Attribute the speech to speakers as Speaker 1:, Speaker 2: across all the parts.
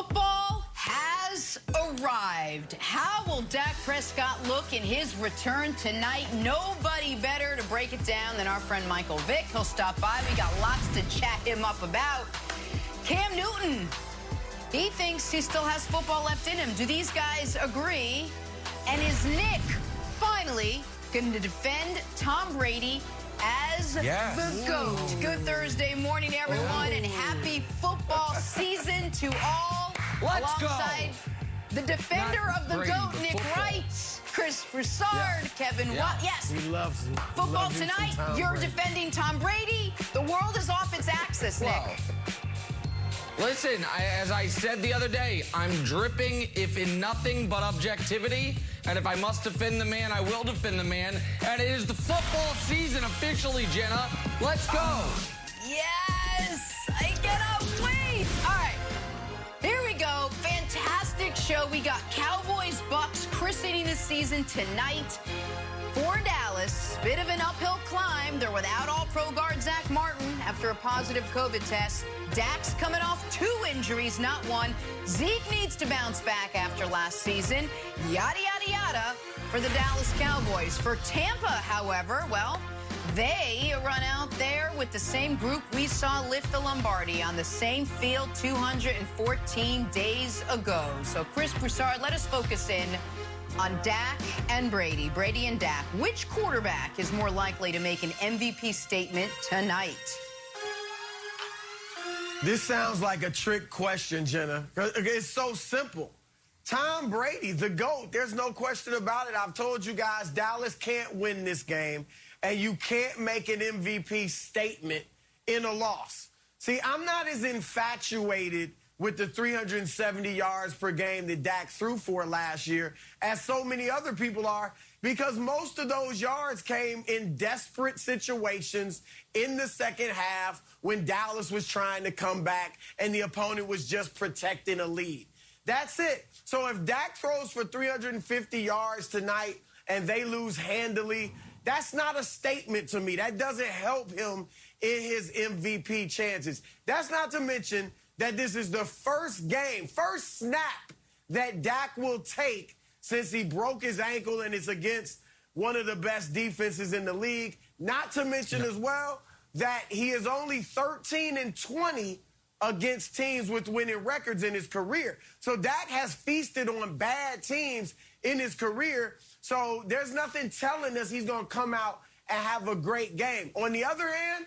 Speaker 1: Football has arrived. How will Dak Prescott look in his return tonight? Nobody better to break it down than our friend Michael Vick. He'll stop by. We got lots to chat him up about. Cam Newton, he thinks he still has football left in him. Do these guys agree? And is Nick finally going to defend Tom Brady as the GOAT? Good Thursday morning, everyone, and happy football season to all. Alongside the defender of the GOAT, Nick Wright, Chris Broussard, Kevin Watt. Yes,
Speaker 2: he loves
Speaker 1: football tonight. You're defending Tom Brady. The world is off its axis, Nick.
Speaker 3: Listen, as I said the other day, I'm dripping, if in nothing but objectivity. And if I must defend the man, I will defend the man. And it is the football season officially, Jenna. Let's go.
Speaker 1: Yes, I cannot wait. All right, here we go. Fantastic show. We got Cowboys, Bucs christening the season tonight for Dallas. Bit of an uphill climb. They're without all-pro guard Zach Martin after a positive COVID test. Dak's coming off 2 injuries, not 1. Zeke needs to bounce back after last season. Yada, yada, yada for the Dallas Cowboys. For Tampa, however, well, they run out there with the same group we saw lift the Lombardi on the same field 214 days ago. So, Chris Broussard, let us focus in on Dak and Brady. Brady and Dak. Which quarterback is more likely to make an MVP statement tonight?
Speaker 2: This sounds like a trick question, Jenna. It's so simple. Tom Brady, the GOAT, there's no question about it. I've told you guys, Dallas can't win this game, and you can't make an MVP statement in a loss. See, I'm not as infatuated with the 370 yards per game that Dak threw for last year as so many other people are, because most of those yards came in desperate situations in the second half when Dallas was trying to come back and the opponent was just protecting a lead. That's it. So if Dak throws for 350 yards tonight and they lose handily, that's not a statement to me. That doesn't help him in his MVP chances. That's not to mention that this is the first game, first snap that Dak will take since he broke his ankle, and it's against one of the best defenses in the league. Not to mention as well that he is only 13-20 against teams with winning records in his career. So Dak has feasted on bad teams in his career. So there's nothing telling us he's going to come out and have a great game. On the other hand,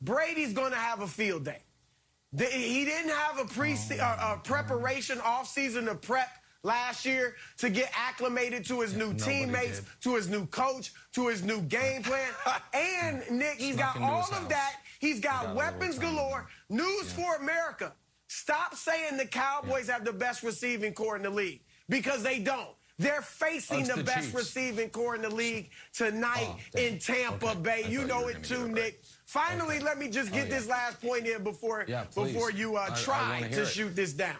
Speaker 2: Brady's going to have a field day. He didn't have a preparation offseason to prep last year to get acclimated to his new teammates, to his new coach, to his new game plan. And, Nick, he's got all of that. He's got weapons galore. News for America. Stop saying the Cowboys have the best receiving core in the league, because they don't. They're facing the best receiving core in the league tonight in Tampa Bay. You know it too, Nick. Finally, let me just get this last point in before you try to shoot this down.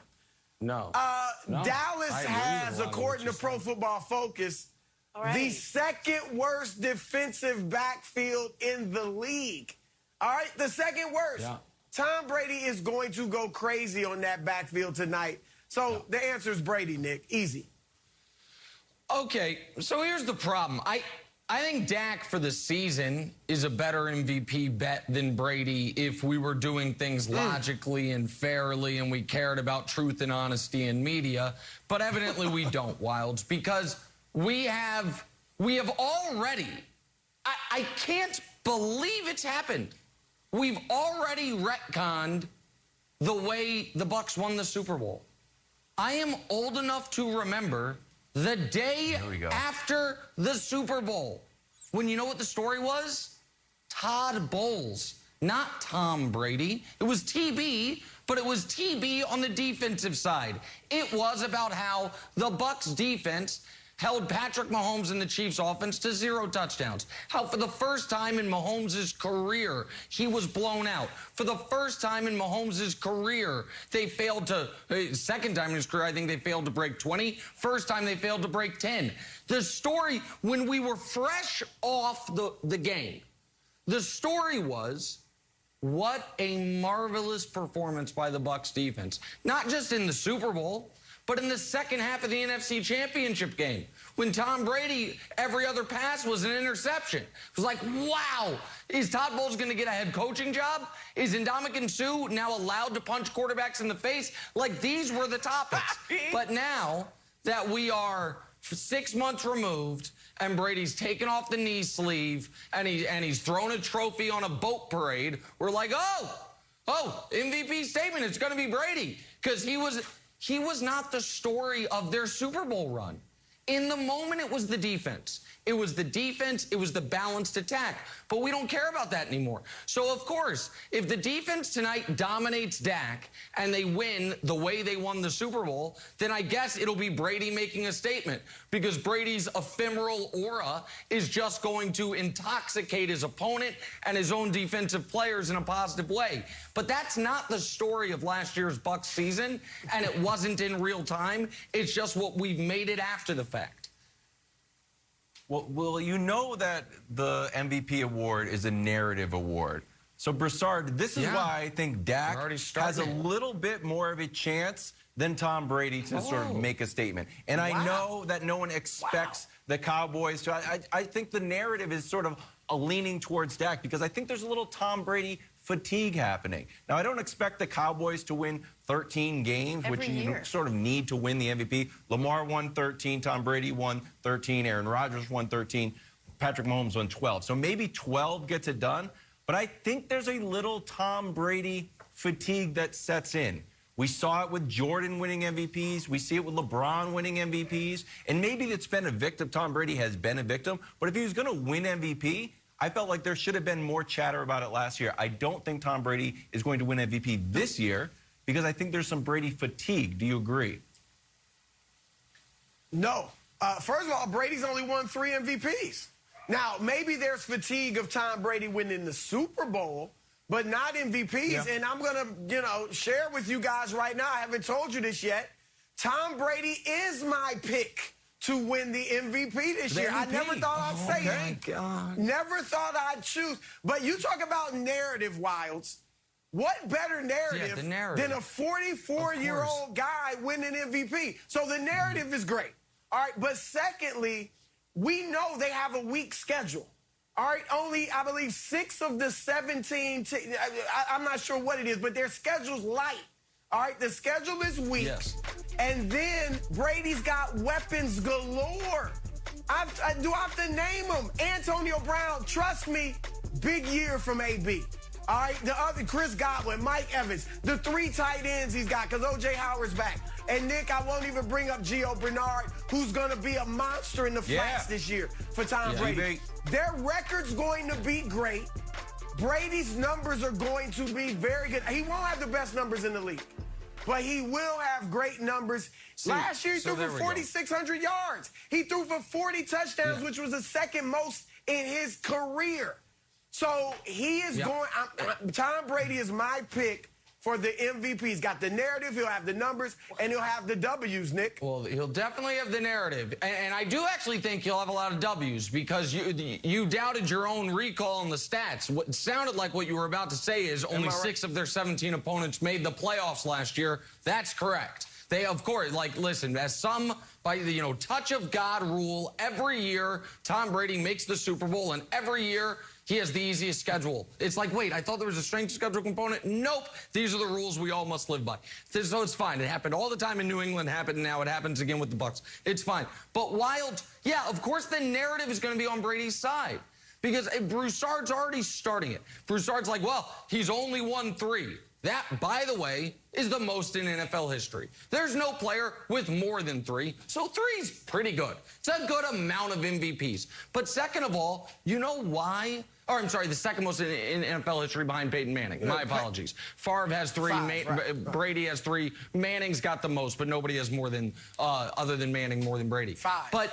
Speaker 2: Dallas has, according to Pro Football Focus, the second worst defensive backfield in the league. All right, the second worst. Tom Brady is going to go crazy on that backfield tonight. So the answer is Brady, Nick. Easy.
Speaker 3: Okay, so here's the problem. I think Dak for the season is a better MVP bet than Brady if we were doing things logically and fairly and we cared about truth and honesty in media. But evidently we don't, Wilds, because we have already, I can't believe it's happened. We've already retconned the way the Bucs won the Super Bowl. I am old enough to remember the day after the Super Bowl, when you know what the story was? Todd Bowles, not Tom Brady. It was TB, but it was TB on the defensive side. It was about how the Bucs defense held Patrick Mahomes and the Chiefs offense to 0 touchdowns. How for the first time in Mahomes' career, he was blown out. For the first time in Mahomes' career, they failed to, second time in his career, I think they failed to break 20. First time they failed to break 10. The story, when we were fresh off the game, the story was what a marvelous performance by the Bucs defense. Not just in the Super Bowl, but in the second half of the NFC Championship game, when Tom Brady, every other pass was an interception. It was like, wow, is Todd Bowles going to get a head coaching job? Is Ndamukong Suh now allowed to punch quarterbacks in the face? Like, these were the topics. But now that we are 6 months removed and Brady's taken off the knee sleeve and he's thrown a trophy on a boat parade, we're like, oh, MVP statement, it's going to be Brady. Because he was not the story of their Super Bowl run. In the moment, it was the defense. It was the defense. It was the balanced attack. But we don't care about that anymore. So, of course, if the defense tonight dominates Dak and they win the way they won the Super Bowl, then I guess it'll be Brady making a statement, because Brady's ephemeral aura is just going to intoxicate his opponent and his own defensive players in a positive way. But that's not the story of last year's Bucs season, and it wasn't in real time. It's just what we've made it after the fact.
Speaker 4: Well, you know that the MVP award is a narrative award. So, Broussard, this is why I think Dak has a little bit more of a chance than Tom Brady to sort of make a statement. And I know that no one expects the Cowboys to. I think the narrative is sort of a leaning towards Dak, because I think there's a little Tom Brady fatigue happening. Now, I don't expect the Cowboys to win 13 games, which you sort of need to win the MVP. Lamar won 13, Tom Brady won 13, Aaron Rodgers won 13, Patrick Mahomes won 12. So maybe 12 gets it done, but I think there's a little Tom Brady fatigue that sets in. We saw it with Jordan winning MVPs. We see it with LeBron winning MVPs. And maybe it's been a victim. Tom Brady has been a victim. But if he was going to win MVP, I felt like there should have been more chatter about it last year. I don't think Tom Brady is going to win MVP this year, because I think there's some Brady fatigue. Do you agree?
Speaker 2: No. First of all, Brady's only won 3 MVPs. Now, maybe there's fatigue of Tom Brady winning the Super Bowl, but not MVPs. Yeah. And I'm going to, share with you guys right now, I haven't told you this yet, Tom Brady is my pick to win the MVP this year. I never thought I'd say it. God. Never thought I'd choose. But you talk about narrative, Wilds. What better narrative than a 44-year-old guy winning MVP? So the narrative is great. All right, but secondly, we know they have a weak schedule. All right, only, I believe, 6 of the 17, I'm not sure what it is, but their schedule's light. All right, the schedule is weak. Yes. And then Brady's got weapons galore. Do I have to name them? Antonio Brown, trust me, big year from AB. All right, the other, Chris Godwin, Mike Evans, the 3 tight ends he's got, because O.J. Howard's back. And, Nick, I won't even bring up Gio Bernard, who's going to be a monster in the flats this year for Tom Brady. Their record's going to be great. Brady's numbers are going to be very good. He won't have the best numbers in the league, but he will have great numbers. Last year, he threw for 4,600 yards. He threw for 40 touchdowns, which was the second most in his career. So he is going. Tom Brady is my pick for the MVP. He's got the narrative, he'll have the numbers, and he'll have the W's, Nick.
Speaker 3: Well, he'll definitely have the narrative. And I do actually think he'll have a lot of W's, because you doubted your own recall in the stats. What sounded like what you were about to say is only 6 of their 17 opponents made the playoffs last year. That's correct. They, of course, listen, as some, by the, touch of God rule, every year Tom Brady makes the Super Bowl, and every year he has the easiest schedule. It's like, wait, I thought there was a strength schedule component. Nope. These are the rules we all must live by. So it's fine. It happened all the time in New England, happened now. It happens again with the Bucs. It's fine. But Wild, of course the narrative is going to be on Brady's side, because Broussard's already starting it. Broussard's like, well, he's only won 3. That, by the way, is the most in NFL history. There's no player with more than 3, so 3's pretty good. It's a good amount of MVPs. But second of all, you know why? Or, I'm sorry, the second most in NFL history behind Peyton Manning. My apologies. Favre has 3, Brady has 3. Manning's got the most, but nobody has more than, other than Manning, more than Brady.
Speaker 2: 5.
Speaker 3: But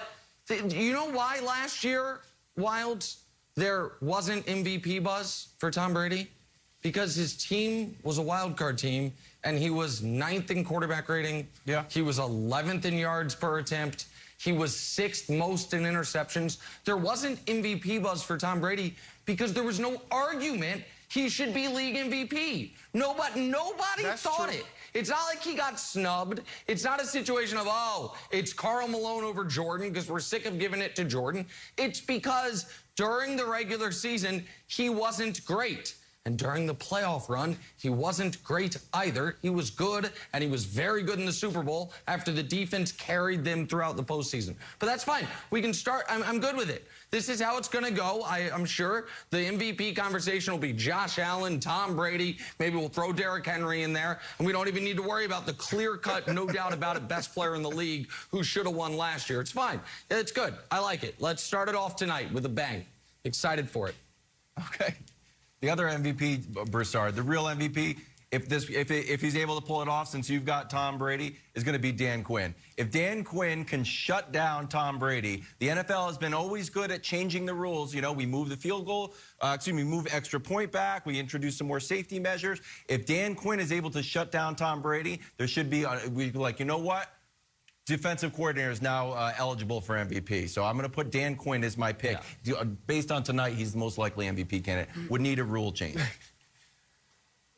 Speaker 3: you know why last year, Wilds, there wasn't MVP buzz for Tom Brady? Because his team was a wild card team, and he was 9th in quarterback rating. Yeah. He was 11th in yards per attempt. He was 6th most in interceptions. There wasn't MVP buzz for Tom Brady because there was no argument he should be league MVP. Nobody thought it. It's not like he got snubbed. It's not a situation of, oh, it's Karl Malone over Jordan because we're sick of giving it to Jordan. It's because during the regular season, he wasn't great. And during the playoff run, he wasn't great either. He was good, and he was very good in the Super Bowl after the defense carried them throughout the postseason. But that's fine. We can start. I'm good with it. This is how it's going to go. I'm sure the MVP conversation will be Josh Allen, Tom Brady. Maybe we'll throw Derrick Henry in there. And we don't even need to worry about the clear-cut, no doubt about it, best player in the league who should have won last year. It's fine. It's good. I like it. Let's start it off tonight with a bang. Excited for it.
Speaker 4: Okay. The other MVP, Broussard, the real MVP, if he's able to pull it off, since you've got Tom Brady, is going to be Dan Quinn. If Dan Quinn can shut down Tom Brady, the NFL has been always good at changing the rules. You know, we move the field goal, we move extra point back. We introduce some more safety measures. If Dan Quinn is able to shut down Tom Brady, there should be, we'd be like, you know what? Defensive coordinator is now eligible for MVP. So I'm going to put Dan Quinn as my pick. Yeah. Based on tonight, he's the most likely MVP candidate. Would need a rule change.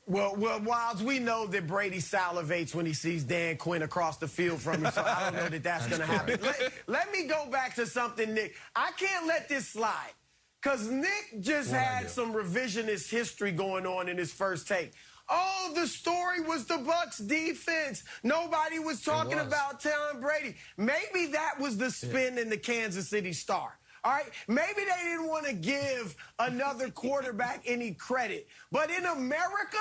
Speaker 2: Well, Wilds, we know that Brady salivates when he sees Dan Quinn across the field from him, so I don't know that that's going to happen. Let me go back to something, Nick. I can't let this slide, because Nick just had some revisionist history going on in his first take. Oh, the story was the Bucs defense. Nobody was talking about Tom Brady. Maybe that was the spin in the Kansas City Star. All right? Maybe they didn't want to give another quarterback any credit. But in America,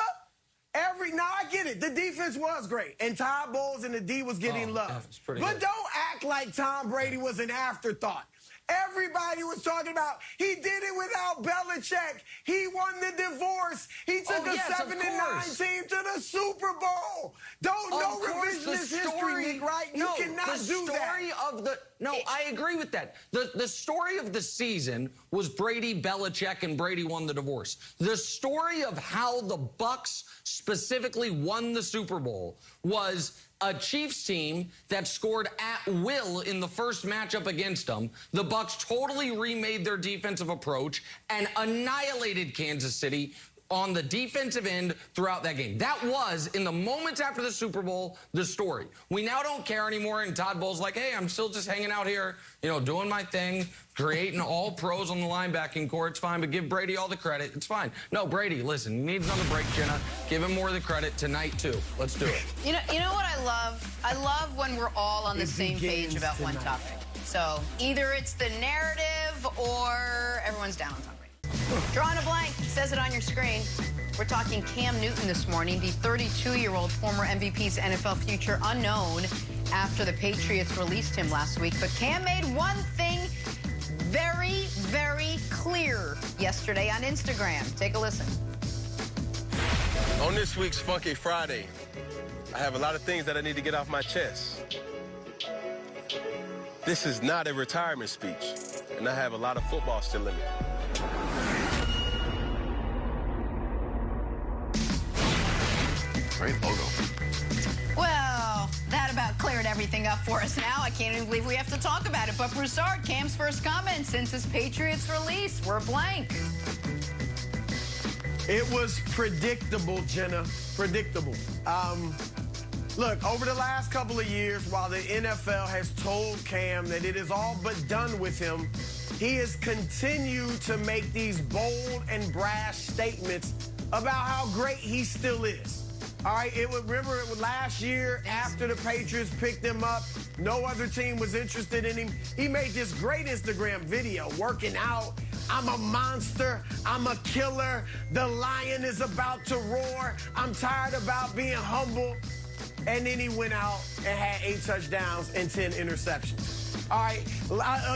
Speaker 2: now I get it. The defense was great. And Todd Bowles and the D was getting love. But
Speaker 3: good.
Speaker 2: Don't act like Tom Brady was an afterthought. Everybody was talking about he did it without Belichick. He won the divorce. He took a 7-9 team to the Super Bowl. No revisionist history, Nick, right? You cannot do that.
Speaker 3: I agree with that. The story of the season was Brady, Belichick, and Brady won the divorce. The story of how the Bucs specifically won the Super Bowl was a Chiefs team that scored at will in the first matchup against them. The Bucs totally remade their defensive approach and annihilated Kansas City on the defensive end throughout that game. That was, in the moments after the Super Bowl, the story. We now don't care anymore, and Todd Bowles like, hey, I'm still just hanging out here, you know, doing my thing, creating all pros on the linebacking core. It's fine, but give Brady all the credit. It's fine. No, Brady, listen, he needs another break, Jenna. Give him more of the credit tonight, too. Let's do it.
Speaker 1: You know what I love? I love when we're all on the same page about one topic. So either it's the narrative or everyone's down on Tom Brady. Drawing a blank, it says it on your screen. We're talking Cam Newton this morning, the 32-year-old former MVP's NFL future unknown after the Patriots released him last week. But Cam made one thing very, very clear yesterday on Instagram. Take a listen.
Speaker 5: On this week's Funky Friday, I have a lot of things that I need to get off my chest. This is not a retirement speech, and I have a lot of football still in me.
Speaker 6: Great logo.
Speaker 1: Well, that about cleared everything up for us now. I can't even believe we have to talk about it. But Broussard, Cam's first comment since his Patriots release, we're blank.
Speaker 2: It was predictable, Jenna. Predictable. Look, over the last couple of years, while the NFL has told Cam that it is all but done with him, he has continued to make these bold and brash statements about how great he still is. All right, remember it was last year after the Patriots picked him up. No other team was interested in him. He made this great Instagram video working out. I'm a monster. I'm a killer. The lion is about to roar. I'm tired about being humble. And then he went out and had 8 touchdowns and 10 interceptions. All right,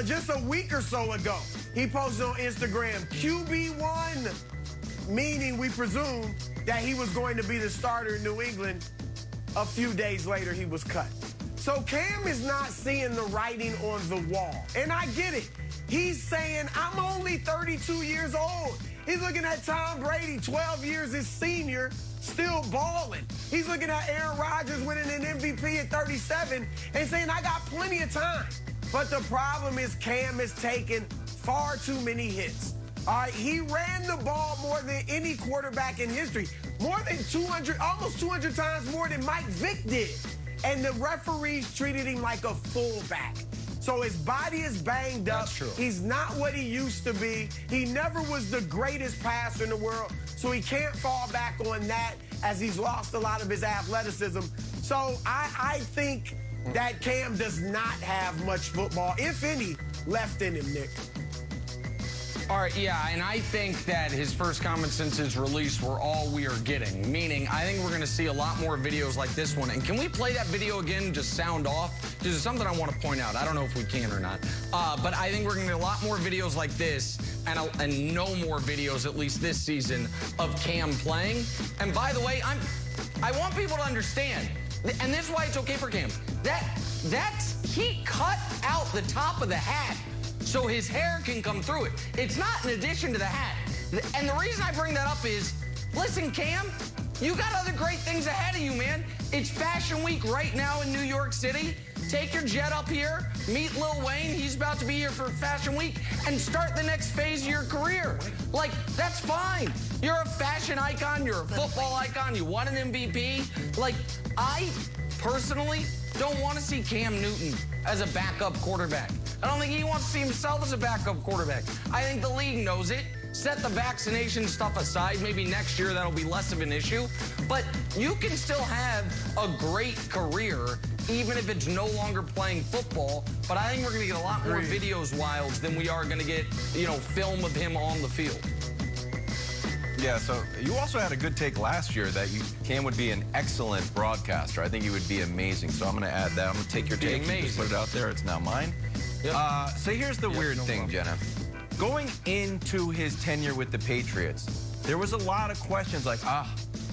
Speaker 2: just a week or so ago, he posted on Instagram, QB1, meaning we presume that he was going to be the starter in New England. A few days later, he was cut. So Cam is not seeing the writing on the wall. And I get it. He's saying, I'm only 32 years old. He's looking at Tom Brady, 12 years his senior, still balling. He's looking at Aaron Rodgers winning an MVP at 37 and saying, I got plenty of time. But the problem is Cam is taking far too many hits. All right, he ran the ball more than any quarterback in history. More than 200, almost 200 times more than Mike Vick did. And the referees treated him like a fullback. So his body is banged up.
Speaker 3: That's true.
Speaker 2: He's not what he used to be. He never was the greatest passer in the world. So he can't fall back on that as he's lost a lot of his athleticism. So I think that Cam does not have much football, if any, left in him, Nick.
Speaker 3: All right, yeah, and I think that his first comments since his release were all we are getting, meaning I think we're going to see a lot more videos like this one. And can we play that video again, just sound off? Because there's something I want to point out. I don't know if we can or not. But I think we're going to get a lot more videos like this and no more videos, at least this season, of Cam playing. And by the way, I want people to understand, and this is why it's okay for Cam, he cut out the top of the hat so his hair can come through it. It's not in addition to the hat. And the reason I bring that up is, listen, Cam, you got other great things ahead of you, man. It's Fashion Week right now in New York City. Take your jet up here, meet Lil Wayne. He's about to be here for Fashion Week, and start the next phase of your career. Like, that's fine. You're a fashion icon. You're a football icon. You won an MVP. Like, I personally don't want to see Cam Newton as a backup quarterback. I don't think he wants to see himself as a backup quarterback. I think the league knows it. Set the vaccination stuff aside. Maybe next year that'll be less of an issue. But you can still have a great career even if it's no longer playing football. But I think we're going to get a lot more videos, Wilds, than we are going to get, film of him on the field.
Speaker 4: Yeah, so you also had a good take last year that Cam would be an excellent broadcaster. I think he would be amazing. So I'm going to add that. I'm going to take your take. You just put it out there. It's now mine. Yep. So here's the weird thing, Jenna. Going into his tenure with the Patriots, there was a lot of questions like,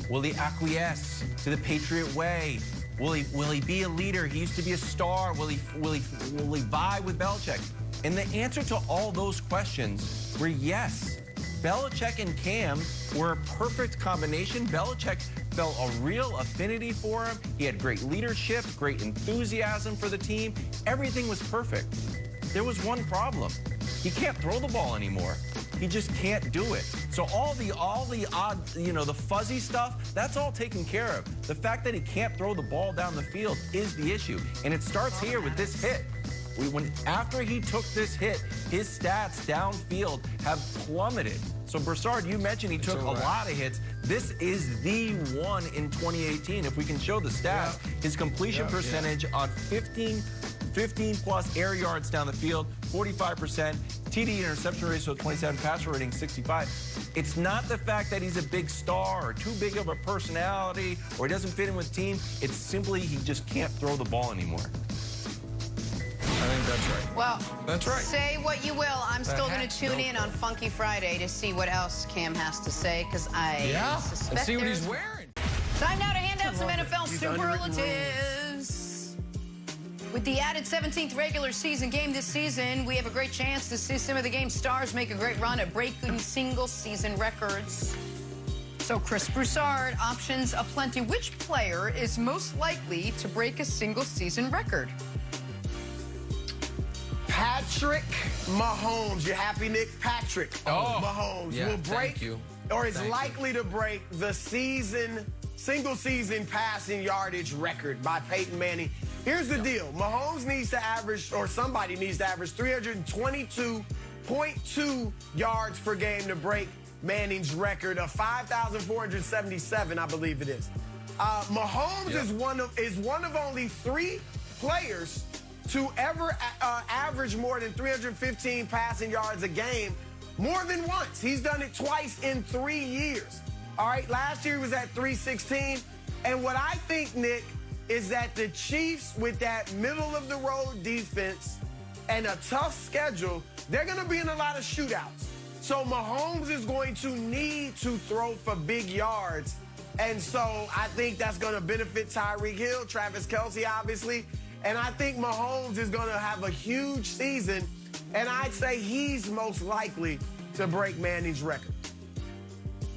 Speaker 4: will he acquiesce to the Patriot way? Will he be a leader? He used to be a star. Will he vie with Belichick? And the answer to all those questions were yes. Belichick and Cam were a perfect combination. Belichick felt a real affinity for him. He had great leadership, great enthusiasm for the team. Everything was perfect. There was one problem. He can't throw the ball anymore. He just can't do it. So all the odd, the fuzzy stuff, that's all taken care of. The fact that he can't throw the ball down the field is the issue. And it starts here with this hit. After he took this hit, his stats downfield have plummeted. So, Broussard, you mentioned he took a lot of hits. This is the one in 2018. If we can show the stats, his completion percentage on 15-plus air yards down the field, 45%, TD interception ratio 27, passer rating 65. It's not the fact that he's a big star or too big of a personality or he doesn't fit in with the team. It's simply he just can't throw the ball anymore.
Speaker 3: I think that's right.
Speaker 1: Well,
Speaker 3: that's right.
Speaker 1: Say what you will. I'm still going to tune in on Funky Friday to see what else Cam has to say, because I suspect
Speaker 3: and see what he's wearing.
Speaker 1: Time now to hand out some NFL superlatives. With the added 17th regular season game this season, we have a great chance to see some of the game's stars make a great run at breaking single-season records. So, Chris Broussard, options aplenty. Which player is most likely to break a single-season record?
Speaker 2: Patrick Mahomes. You happy, Nick? Patrick Mahomes will break or is likely to break the single-season passing yardage record by Peyton Manning. Here's the deal. Mahomes needs to average, or somebody needs to average, 322.2 yards per game to break Manning's record of 5,477, I believe it is. Mahomes is one of only 3 players to ever average more than 315 passing yards a game more than once. He's done it twice in 3 years. All right, last year he was at 316. And what I think, Nick, is that the Chiefs, with that middle-of-the-road defense and a tough schedule, they're going to be in a lot of shootouts. So Mahomes is going to need to throw for big yards. And so I think that's going to benefit Tyreek Hill, Travis Kelce, obviously. And I think Mahomes is going to have a huge season. And I'd say he's most likely to break Manning's record.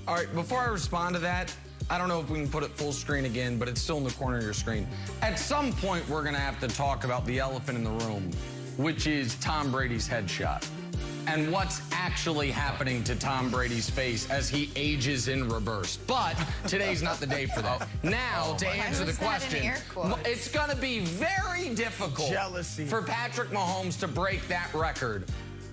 Speaker 3: All right, before I respond to that, I don't know if we can put it full screen again, but it's still in the corner of your screen. At some point, we're going to have to talk about the elephant in the room, which is Tom Brady's headshot. and what's actually happening to Tom Brady's face as he ages in reverse. But today's not the day for that. Now, to answer the question, it's going to be very difficult for Patrick Mahomes to break that record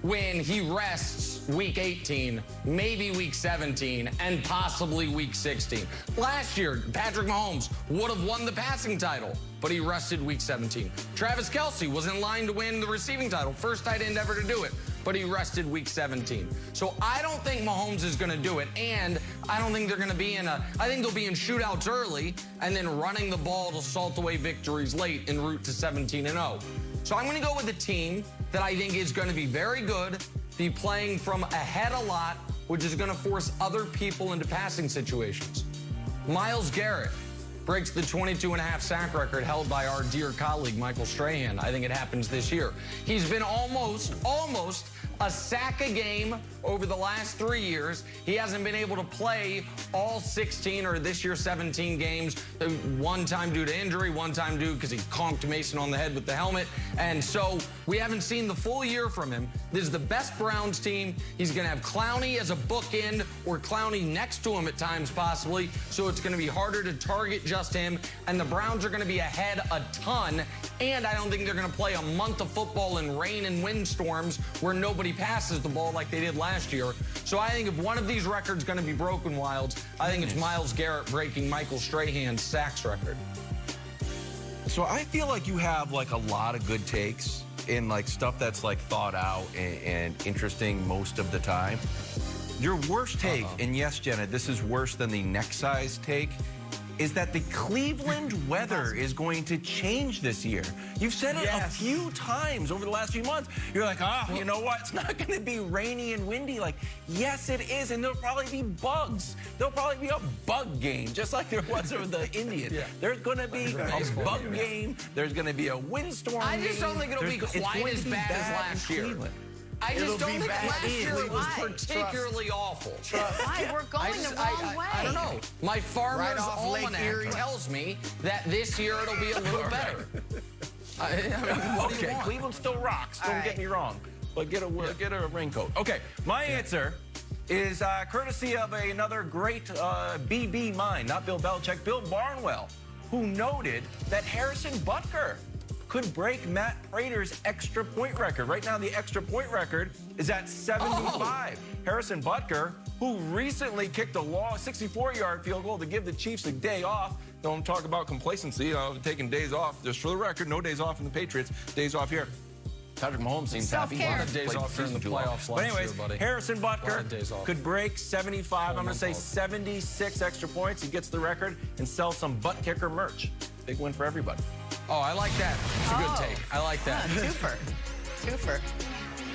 Speaker 3: when he rests week 18, maybe week 17, and possibly week 16. Last year, Patrick Mahomes would have won the passing title, but he rested week 17. Travis Kelce was in line to win the receiving title, first tight end ever to do it, but he rested week 17. So I don't think Mahomes is going to do it, and I don't think they're going to be I think they'll be in shootouts early and then running the ball to salt away victories late en route to 17-0. So I'm going to go with a team that I think is going to be very good, be playing from ahead a lot, which is going to force other people into passing situations. Myles Garrett breaks the 22.5 sack record held by our dear colleague, Michael Strahan. I think it happens this year. He's been almost a sack a game over the last 3 years. He hasn't been able to play all 16 or this year 17 games. One time due to injury, one time due because he conked Mason on the head with the helmet. And so we haven't seen the full year from him. This is the best Browns team. He's going to have Clowney as a bookend or Clowney next to him at times possibly. So it's going to be harder to target just him. And the Browns are going to be ahead a ton. And I don't think they're going to play a month of football in rain and windstorms where nobody passes the ball like they did last year. So I think if one of these records going to be broken, Wilds, I think it's Myles Garrett breaking Michael Strahan's sacks record.
Speaker 4: So I feel like you have like a lot of good takes in like stuff that's like thought out and interesting most of the time. Your worst take, and yes, Jenna, this is worse than the neck size take, is that the Cleveland weather is going to change this year. You've said it a few times over the last few months. You're like, you know what? It's not going to be rainy and windy. Like, yes, it is, and there'll probably be bugs. There'll probably be a bug game, just like there was with the Indians. There's going to be a bug game. There's going to be a windstorm game.
Speaker 3: I just don't think it'll be quite as bad as last year. I just don't think last year it was particularly awful.
Speaker 1: Why? We're going the wrong way.
Speaker 3: I don't know. My farmer's almanac tells me that this year it'll be a little better.
Speaker 4: Okay, Cleveland still rocks. Don't get me wrong. But get a raincoat. Okay, my answer is courtesy of another great BB mind, not Bill Belichick, Bill Barnwell, who noted that Harrison Butker could break Matt Prater's extra point record. Right now, the extra point record is at 75. Harrison Butker, who recently kicked a long 64-yard field goal to give the Chiefs a day off. Don't talk about complacency, taking days off. Just for the record, no days off in the Patriots, days off here. Patrick Mahomes seems happy.
Speaker 3: A lot of days off during the playoffs last year, buddy.
Speaker 4: Harrison Butker could break 75. I'm going to say 76 extra points. He gets the record and sells some butt kicker merch. Big win for everybody.
Speaker 3: Oh, I like that. It's a good take. I like that.
Speaker 1: Twofer.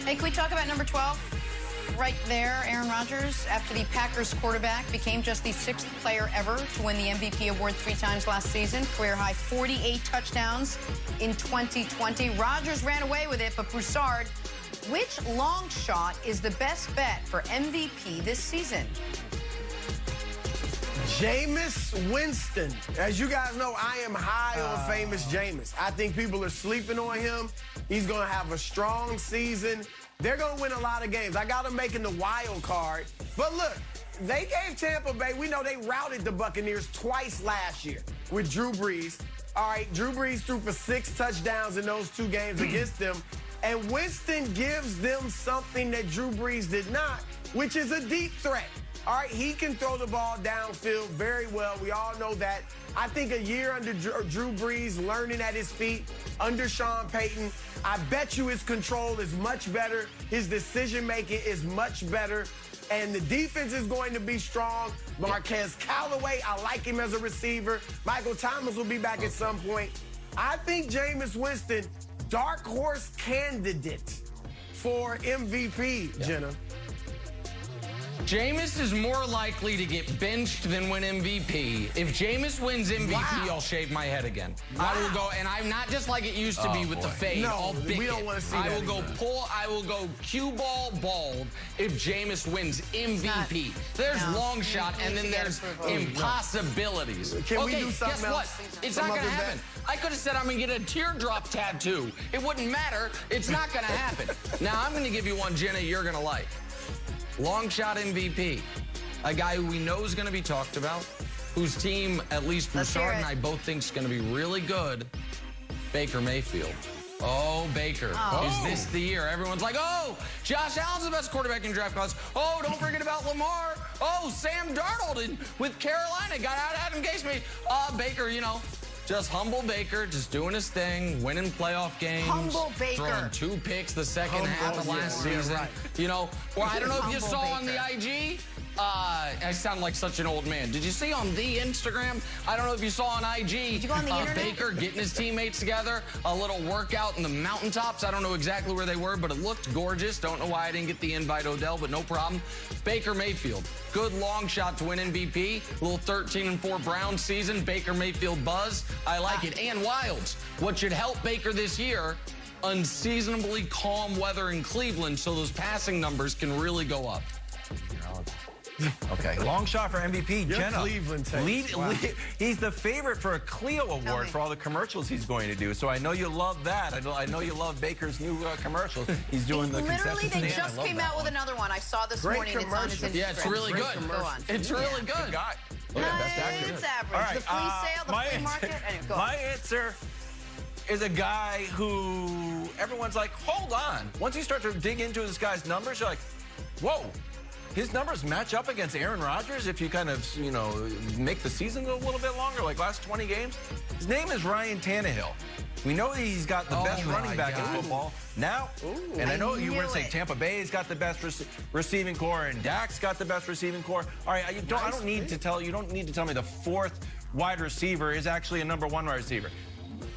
Speaker 1: Hey, can we talk about number 12? Right there, Aaron Rodgers, after the Packers quarterback became just the 6th player ever to win the MVP award 3 times last season. Career high 48 touchdowns in 2020. Rodgers ran away with it, but Broussard, which long shot is the best bet for MVP this season?
Speaker 2: Jameis Winston. As you guys know, I am high on famous Jameis. I think people are sleeping on him. He's going to have a strong season. They're going to win a lot of games. I got them making the wild card. But look, they gave Tampa Bay, we know they routed the Buccaneers twice last year with Drew Brees. All right, Drew Brees threw for 6 touchdowns in those 2 games against them. And Winston gives them something that Drew Brees did not, which is a deep threat. All right, he can throw the ball downfield very well. We all know that. I think a year under Drew Brees, learning at his feet, under Sean Payton, I bet you his control is much better. His decision-making is much better. And the defense is going to be strong. Marquez Callaway, I like him as a receiver. Michael Thomas will be back at some point. I think Jameis Winston, dark horse candidate for MVP, Jenna.
Speaker 3: Jameis is more likely to get benched than win MVP. If Jameis wins MVP, I'll shave my head again. I will go, and I'm not just like it used to be with the fade.
Speaker 2: No, we don't want to see that.
Speaker 3: I will go cue ball bald if Jameis wins MVP. There's long shot, and then there's impossibilities.
Speaker 2: Can we do something
Speaker 3: guess
Speaker 2: else?
Speaker 3: what? It's not going to happen. I could have said I'm going to get a teardrop tattoo. It wouldn't matter. It's not going to happen. Now, I'm going to give you one, Jenna, you're going to like. Long shot MVP, a guy who we know is going to be talked about, whose team, at least Broussard and I both think is going to be really good, Baker Mayfield. Oh, Baker. Is this the year? Everyone's like, oh, Josh Allen's the best quarterback in draft class. Oh, don't forget about Lamar. Oh, Sam Darnold with Carolina got out Adam Gase. Baker, you know, just humble Baker, just doing his thing, winning playoff games.
Speaker 1: Humble Baker.
Speaker 3: Throwing 2 picks the second half of last season. Right. You know, or I don't know if you saw on the IG. I sound like such an old man. Did you see on the Instagram? I don't know if you saw on IG.
Speaker 1: Did you go on the internet?
Speaker 3: Baker getting his teammates together, a little workout in the mountaintops. I don't know exactly where they were, but it looked gorgeous. Don't know why I didn't get the invite, Odell, but no problem. Baker Mayfield, good long shot to win MVP. Little 13-4 Browns season. Baker Mayfield buzz. I like it. And Wilds. What should help Baker this year? Unseasonably calm weather in Cleveland, so those passing numbers can really go up.
Speaker 4: Okay, long shot for MVP. Jenna,
Speaker 2: Cleveland
Speaker 4: he's the favorite for a Clio Award for all the commercials he's going to do. So I know you love that. I know you love Baker's new commercials. He's doing the
Speaker 1: literally,
Speaker 4: concessions.
Speaker 1: they just came out with another one. I saw this morning. It's on his Instagram.
Speaker 3: Yeah, it's really good. It's really good.
Speaker 4: Good guy. Best actor.
Speaker 1: It's average.
Speaker 4: All right,
Speaker 1: the flea sale, the flea market. Anyway, go
Speaker 4: my answer is a guy who everyone's like, hold on. Once you start to dig into this guy's numbers, you're like, whoa. His numbers match up against Aaron Rodgers if you kind of, you know, make the season go a little bit longer, like last 20 games. His name is Ryan Tannehill. We know he's got the best running back in football. Now, and I know you were going to say Tampa Bay's got the best receiving core and Dak's got the best receiving core. All right, I don't need to tell you don't need to tell me the 4th wide receiver is actually a number 1 wide receiver.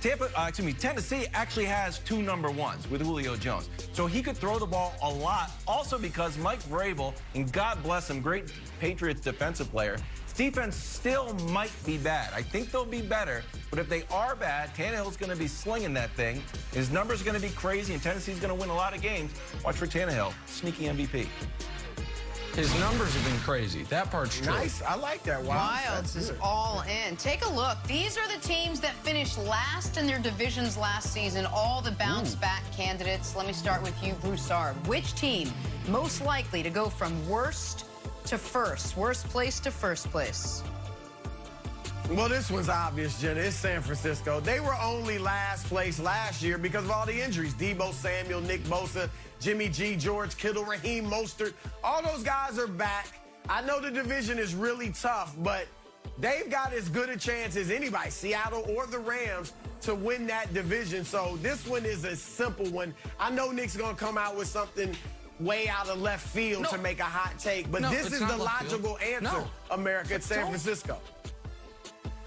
Speaker 4: Tennessee actually has 2 number 1s with Julio Jones. So he could throw the ball a lot. Also because Mike Vrabel, and God bless him, great Patriots defensive player, his defense still might be bad. I think they'll be better, but if they are bad, Tannehill's going to be slinging that thing. His numbers are going to be crazy, and Tennessee's going to win a lot of games. Watch for Tannehill, sneaky MVP.
Speaker 3: His numbers have been crazy. That part's true.
Speaker 2: Nice. I like that.
Speaker 1: Wilds is all in. Take a look. These are the teams that finished last in their divisions last season. All the bounce-back candidates. Let me start with you, Broussard. Which team most likely to go from worst to first? Worst place to first place?
Speaker 2: Well, this one's obvious, Jenna. It's San Francisco. They were only last place last year because of all the injuries. Debo Samuel, Nick Bosa, Jimmy G, George Kittle, Raheem Mostert. All those guys are back. I know the division is really tough, but they've got as good a chance as anybody, Seattle or the Rams, to win that division. So this one is a simple one. I know Nick's going to come out with something way out of left field to make a hot take, but this is the logical answer, America. It's San Francisco.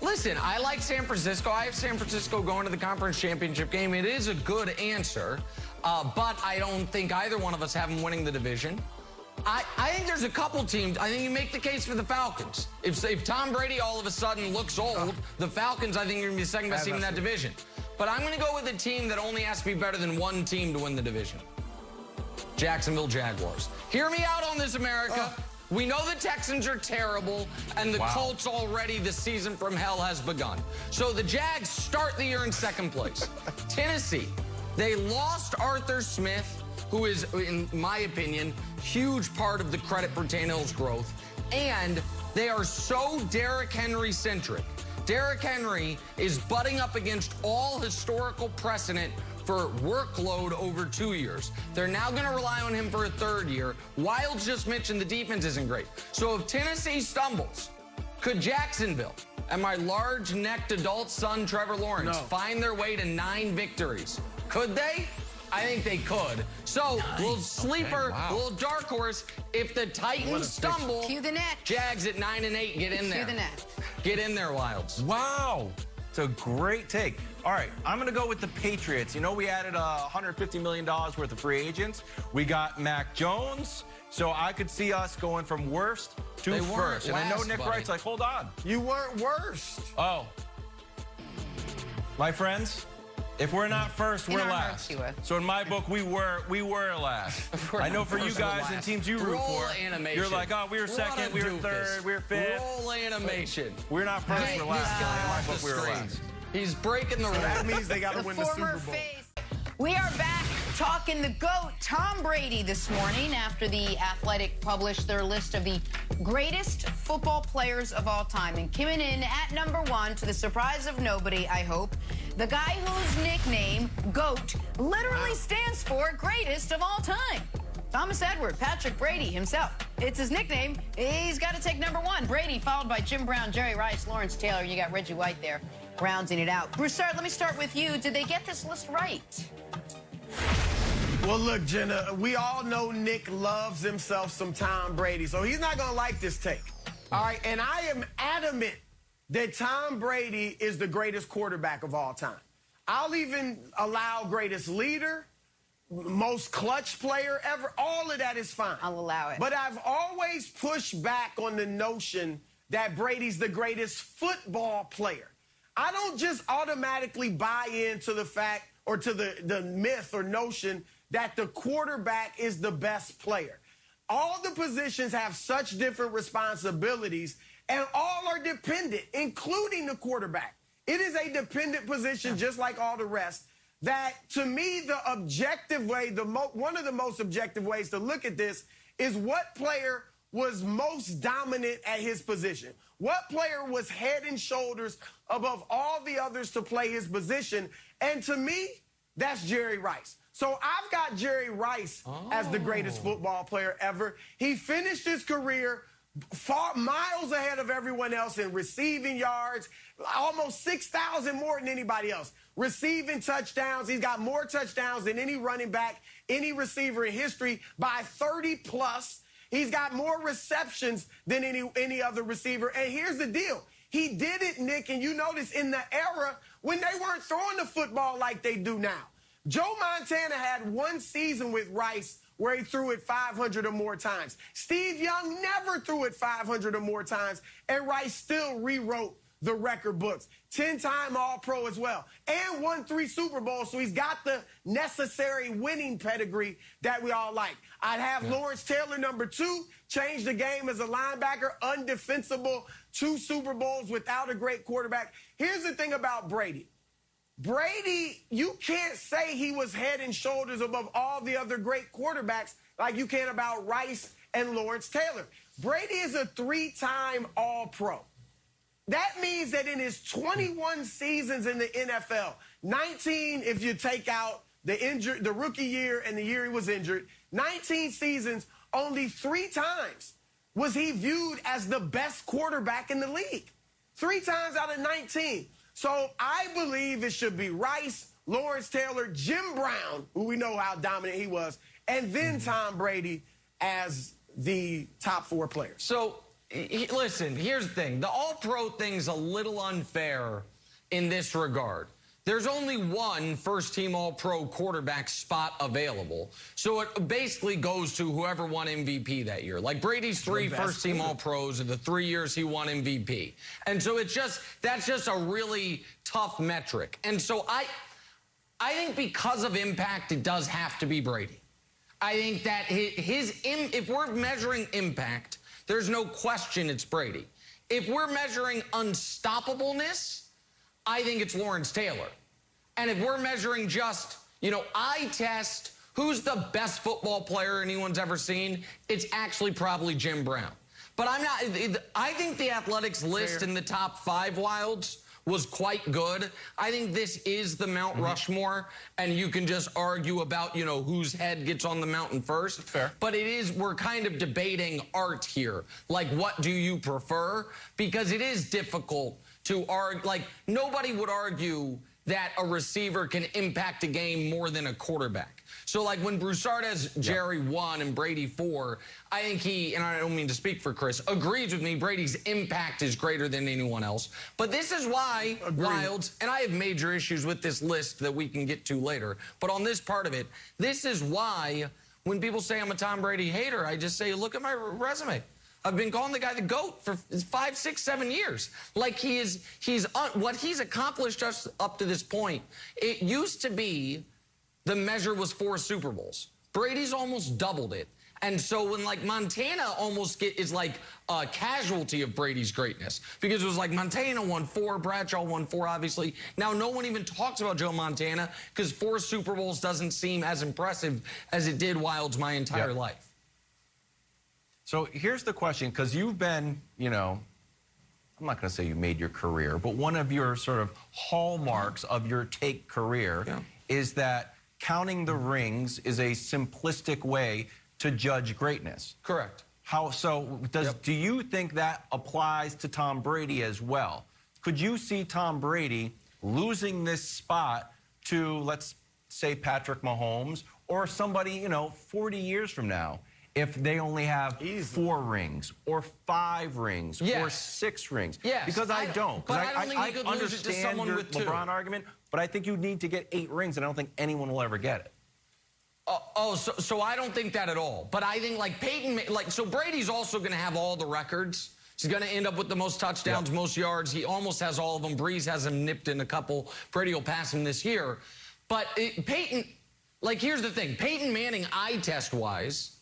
Speaker 3: Listen, I like San Francisco. I have San Francisco going to the conference championship game. It is a good answer, but I don't think either one of us have them winning the division. I think there's a couple teams. I think you make the case for the Falcons. If Tom Brady all of a sudden looks old, the Falcons, I think, are going to be the second best team in that division. But I'm going to go with a team that only has to be better than one team to win the division. Jacksonville Jaguars. Hear me out on this, America. We know the Texans are terrible, and the Colts already, the season from hell has begun. So the Jags start the year in second place. Tennessee, they lost Arthur Smith, who is, in my opinion, huge part of the credit for Tannehill's growth. And they are so Derrick Henry-centric. Derrick Henry is butting up against all historical precedent for workload over 2 years. They're now going to rely on him for a 3rd year. Wilds just mentioned the defense isn't great. So if Tennessee stumbles, could Jacksonville and my large-necked adult son, Trevor Lawrence, find their way to 9 victories? Could they? I think they could. So, little sleeper, little dark horse. If the Titans stumble,
Speaker 1: Cue the net.
Speaker 3: Jags at 9-8, get in there.
Speaker 1: Cue the net.
Speaker 3: Get in there, Wilds.
Speaker 4: Wow. It's a great take. All right, I'm going to go with the Patriots. You know, we added $150 million worth of free agents. We got Mac Jones. So I could see us going from worst to first. And I know Nick Wright's like, hold on.
Speaker 2: You weren't worst.
Speaker 4: Oh. My friends, if we're not first, we're last. So in my book, we were last. I know for you guys and teams you root for, you're like, oh, we were second, we were third, we were fifth.
Speaker 3: Roll animation.
Speaker 4: We're not first, we're last. In my book, we were last.
Speaker 3: He's breaking the rules.
Speaker 2: That means they got to win the Super Bowl.
Speaker 1: We are back talking the GOAT, Tom Brady, this morning after The Athletic published their list of the greatest football players of all time. And coming in at number 1, to the surprise of nobody, I hope, the guy whose nickname, GOAT, literally stands for greatest of all time. Thomas Edward, Patrick Brady himself. It's his nickname. He's got to take number 1. Brady, followed by Jim Brown, Jerry Rice, Lawrence Taylor. You got Reggie White there, rounding it out. Broussard, let me start with you. Did they get this list right?
Speaker 2: Well, look, Jenna, we all know Nick loves himself some Tom Brady, so he's not going to like this take. All right, and I am adamant that Tom Brady is the greatest quarterback of all time. I'll even allow greatest leader, most clutch player ever. All of that is fine.
Speaker 1: I'll allow it.
Speaker 2: But I've always pushed back on the notion that Brady's the greatest football player. I don't just automatically buy into the fact or to the myth or notion that the quarterback is the best player. All the positions have such different responsibilities, and all are dependent, including the quarterback. It is a dependent position, just like all the rest, that to me, the objective way, one of the most objective ways to look at this is what player was most dominant at his position. What player was head and shoulders above all the others to play his position? And to me, that's Jerry Rice. So I've got Jerry Rice as the greatest football player ever. He finished his career miles ahead of everyone else in receiving yards, almost 6,000 more than anybody else. Receiving touchdowns, he's got more touchdowns than any running back, any receiver in history by 30 plus. He's got more receptions than any other receiver. And here's the deal. He did it, Nick, and you notice in the era when they weren't throwing the football like they do now. Joe Montana had one season with Rice where he threw it 500 or more times. Steve Young never threw it 500 or more times, and Rice still rewrote the record books. 10-time All-Pro as well, and won 3 Super Bowls, so he's got the necessary winning pedigree that we all like. I'd have Lawrence Taylor number 2, changed the game as a linebacker, undefensible, 2 Super Bowls without a great quarterback. Here's the thing about Brady. Brady, you can't say he was head and shoulders above all the other great quarterbacks like you can about Rice and Lawrence Taylor. Brady is a 3-time All-Pro. That means that in his 21 seasons in the NFL, 19 if you take out the rookie year and the year he was injured, 19 seasons, only 3 times was he viewed as the best quarterback in the league. 3 times out of 19. So I believe it should be Rice, Lawrence Taylor, Jim Brown, who we know how dominant he was, and then Tom Brady as the top 4 players.
Speaker 3: So, listen, here's the thing. The All-Pro thing's a little unfair in this regard. There's only one first-team All-Pro quarterback spot available. So it basically goes to whoever won MVP that year. Like Brady's 3 first-team All-Pros in the 3 years he won MVP. And so that's just a really tough metric. And so I think because of impact, it does have to be Brady. I think that if we're measuring impact, there's no question it's Brady. If we're measuring unstoppableness, I think it's Lawrence Taylor. And if we're measuring just, eye test, who's the best football player anyone's ever seen, it's actually probably Jim Brown. But I think the Athletics list in the top 5 wilds was quite good. I think this is the Mount Rushmore, and you can just argue about, whose head gets on the mountain first.
Speaker 4: Fair.
Speaker 3: But we're kind of debating art here. Like, what do you prefer? Because it is difficult to argue. Like, nobody would argue that a receiver can impact a game more than a quarterback. So, like, when Broussard has Jerry 1 and Brady 4, I think he, and I don't mean to speak for Chris, agrees with me. Brady's impact is greater than anyone else. But this is why, Wilds, and I have major issues with this list that we can get to later, but on this part of it, this is why when people say I'm a Tom Brady hater, I just say, look at my resume. I've been calling the guy the GOAT for 5, 6, 7 years. Like, what he's accomplished us up to this point, it used to be the measure was 4 Super Bowls. Brady's almost doubled it. And so when, like, Montana almost is like a casualty of Brady's greatness, because it was like Montana won 4, Bradshaw won 4, obviously. Now no one even talks about Joe Montana because 4 Super Bowls doesn't seem as impressive as it did Wilds my entire life.
Speaker 4: So here's the question, because you've been, you know, I'm not going to say you made your career, but one of your sort of hallmarks of your take career is that counting the rings is a simplistic way to judge greatness.
Speaker 3: Correct.
Speaker 4: How so? Do you think that applies to Tom Brady as well? Could you see Tom Brady losing this spot to, let's say, Patrick Mahomes or somebody, you know, 40 years from now, if they only have 4 rings or 5 rings or 6 rings?
Speaker 3: Yes.
Speaker 4: Because I don't.
Speaker 3: But I don't think you could lose it to someone
Speaker 4: your
Speaker 3: with 2.
Speaker 4: LeBron argument, but I think you need to get 8 rings, and I don't think anyone will ever get it.
Speaker 3: So I don't think that at all. But I think, like, Peyton, like, so Brady's also going to have all the records. He's going to end up with the most touchdowns, most yards. He almost has all of them. Breeze has him nipped in a couple. Brady will pass him this year. But Peyton, like, here's the thing. Peyton Manning, eye test-wise,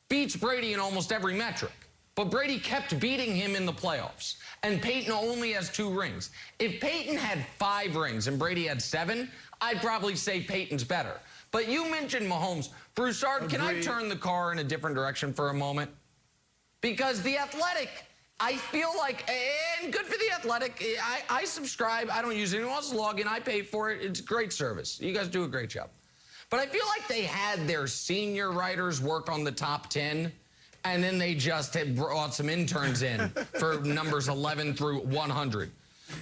Speaker 3: beats Brady in almost every metric. But Brady kept beating him in the playoffs. And Peyton only has 2 rings. If Peyton had 5 rings and Brady had 7, I'd probably say Peyton's better. But you mentioned Mahomes. Broussard, can I turn the car in a different direction for a moment? Because The Athletic, I feel like, and good for The Athletic, I subscribe. I don't use anyone else's login. I pay for it. It's great service. You guys do a great job. But I feel like they had their senior writers work on the top 10, and then they just had brought some interns in for numbers 11 through 100.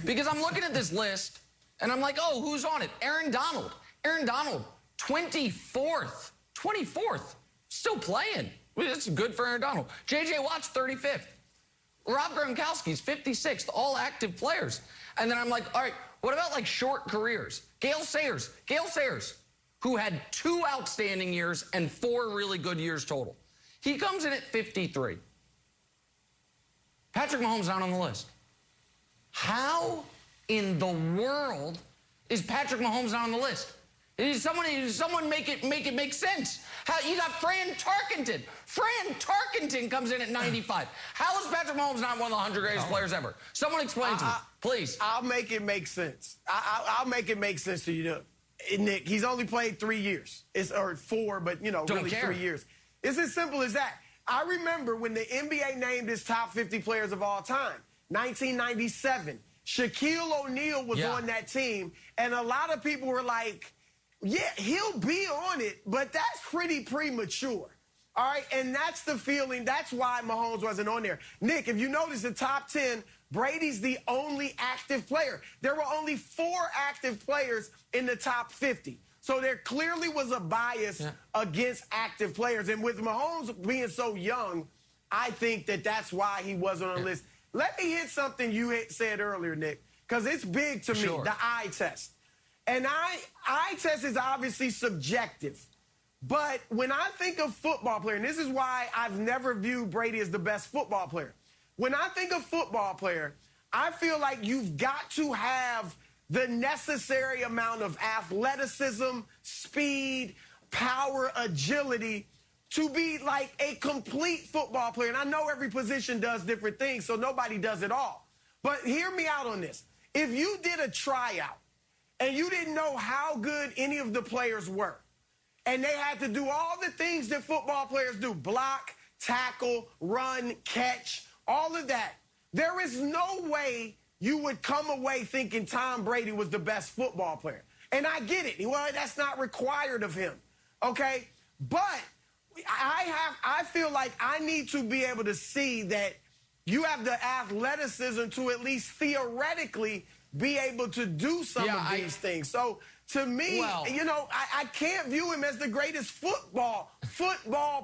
Speaker 3: Because I'm looking at this list, and I'm like, oh, who's on it? Aaron Donald. Aaron Donald, 24th. 24th. Still playing. That's good for Aaron Donald. J.J. Watt's 35th. Rob Gronkowski's 56th. All active players. And then I'm like, all right, what about, like, short careers? Gale Sayers. Gale Sayers, who had 2 outstanding years and 4 really good years total. He comes in at 53. Patrick Mahomes not on the list. How in the world is Patrick Mahomes not on the list? Someone make it make sense. How you got Fran Tarkenton? Fran Tarkenton comes in at 95. How is Patrick Mahomes not one of the 100 greatest players ever? Someone explain to me, please.
Speaker 2: I'll make it make sense. I'll make it make sense to you, Nick. He's only played 3 years. Or 4, but, you know, really 3 years. It's as simple as that. I remember when the NBA named its top 50 players of all time, 1997. Shaquille O'Neal was on that team, and a lot of people were like, yeah, he'll be on it, but that's pretty premature. All right, and that's the feeling. That's why Mahomes wasn't on there. Nick, if you notice the top 10, Brady's the only active player. There were only 4 active players in the top 50. So there clearly was a bias against active players. And with Mahomes being so young, I think that that's why he wasn't on the list. Let me hit something you said earlier, Nick, because it's big to me, the eye test. And eye test is obviously subjective. But when I think of football player, and this is why I've never viewed Brady as the best football player. When I think of football player, I feel like you've got to have the necessary amount of athleticism, speed, power, agility to be like a complete football player. And I know every position does different things, so nobody does it all. But hear me out on this. If you did a tryout and you didn't know how good any of the players were, and they had to do all the things that football players do, block, tackle, run, catch, all of that, there is no way you would come away thinking Tom Brady was the best football player. And I get it. Well, that's not required of him, okay? But I feel like I need to be able to see that you have the athleticism to at least theoretically be able to do some of these things. So to me, I can't view him as the greatest football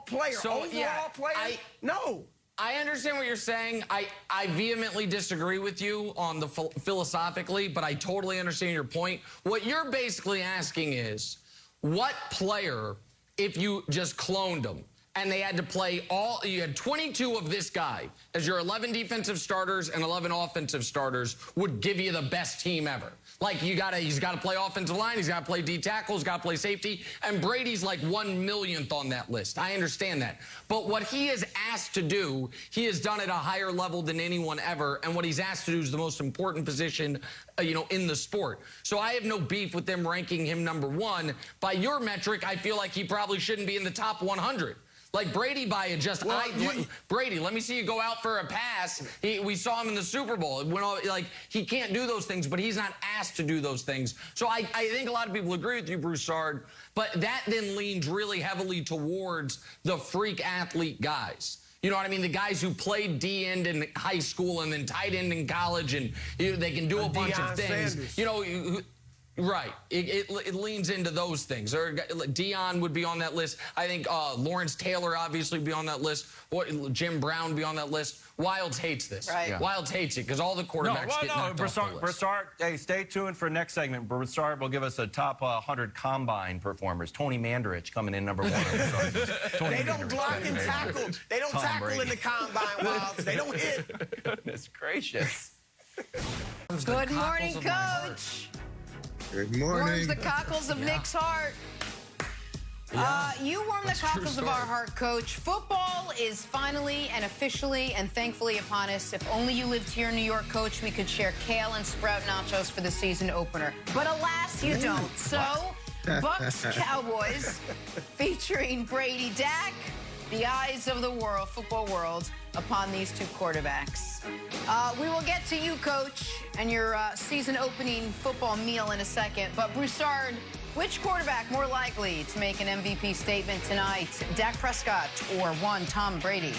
Speaker 2: player, overall player. No.
Speaker 3: I understand what you're saying. I vehemently disagree with you on the philosophically, but I totally understand your point. What you're basically asking is, what player, if you just cloned them, and they had to play you had 22 of this guy as your 11 defensive starters and 11 offensive starters, would give you the best team ever. Like, he's got to play offensive line, he's got to play D tackle, he's got to play safety, and Brady's like 1/1,000,000th on that list. I understand that. But what he is asked to do, he has done at a higher level than anyone ever, and what he's asked to do is the most important position, in the sport. So I have no beef with them ranking him number 1. By your metric, I feel like he probably shouldn't be in the top 100. Like Brady Brady, let me see you go out for a pass. We saw him in the Super Bowl. He can't do those things, but he's not asked to do those things. So I think a lot of people agree with you, Broussard, but that then leans really heavily towards the freak athlete guys. You know what I mean? The guys who played D-end in high school and then tight end in college, and they can do a bunch of things. Sanders. Right. It leans into those things. Or Dion would be on that list. I think Lawrence Taylor obviously would be on that list. Jim Brown would be on that list. Wilds hates this.
Speaker 1: Right. Yeah.
Speaker 3: Wilds hates it because all the quarterbacks get knocked off the list.
Speaker 4: Broussard, hey, stay tuned for next segment. Broussard will give us a top 100 combine performers. Tony Mandarich coming in number 1.
Speaker 2: They don't block and tackle. They don't tackle in the combine, Wilds. They don't hit.
Speaker 4: Goodness gracious.
Speaker 1: Good morning, Coach.
Speaker 6: Good morning.
Speaker 1: Warms the cockles of Nick's heart. You warm the cockles of our heart, Coach. Football is finally and officially and thankfully upon us. If only you lived here in New York, Coach, we could share kale and sprout nachos for the season opener. But alas, you don't. So, Bucs Cowboys featuring Brady, Dak, the eyes of the world, football world, upon these two quarterbacks. We will get to you, Coach, and your season-opening football meal in a second. But, Broussard, which quarterback more likely to make an MVP statement tonight? Dak Prescott or Tom Brady?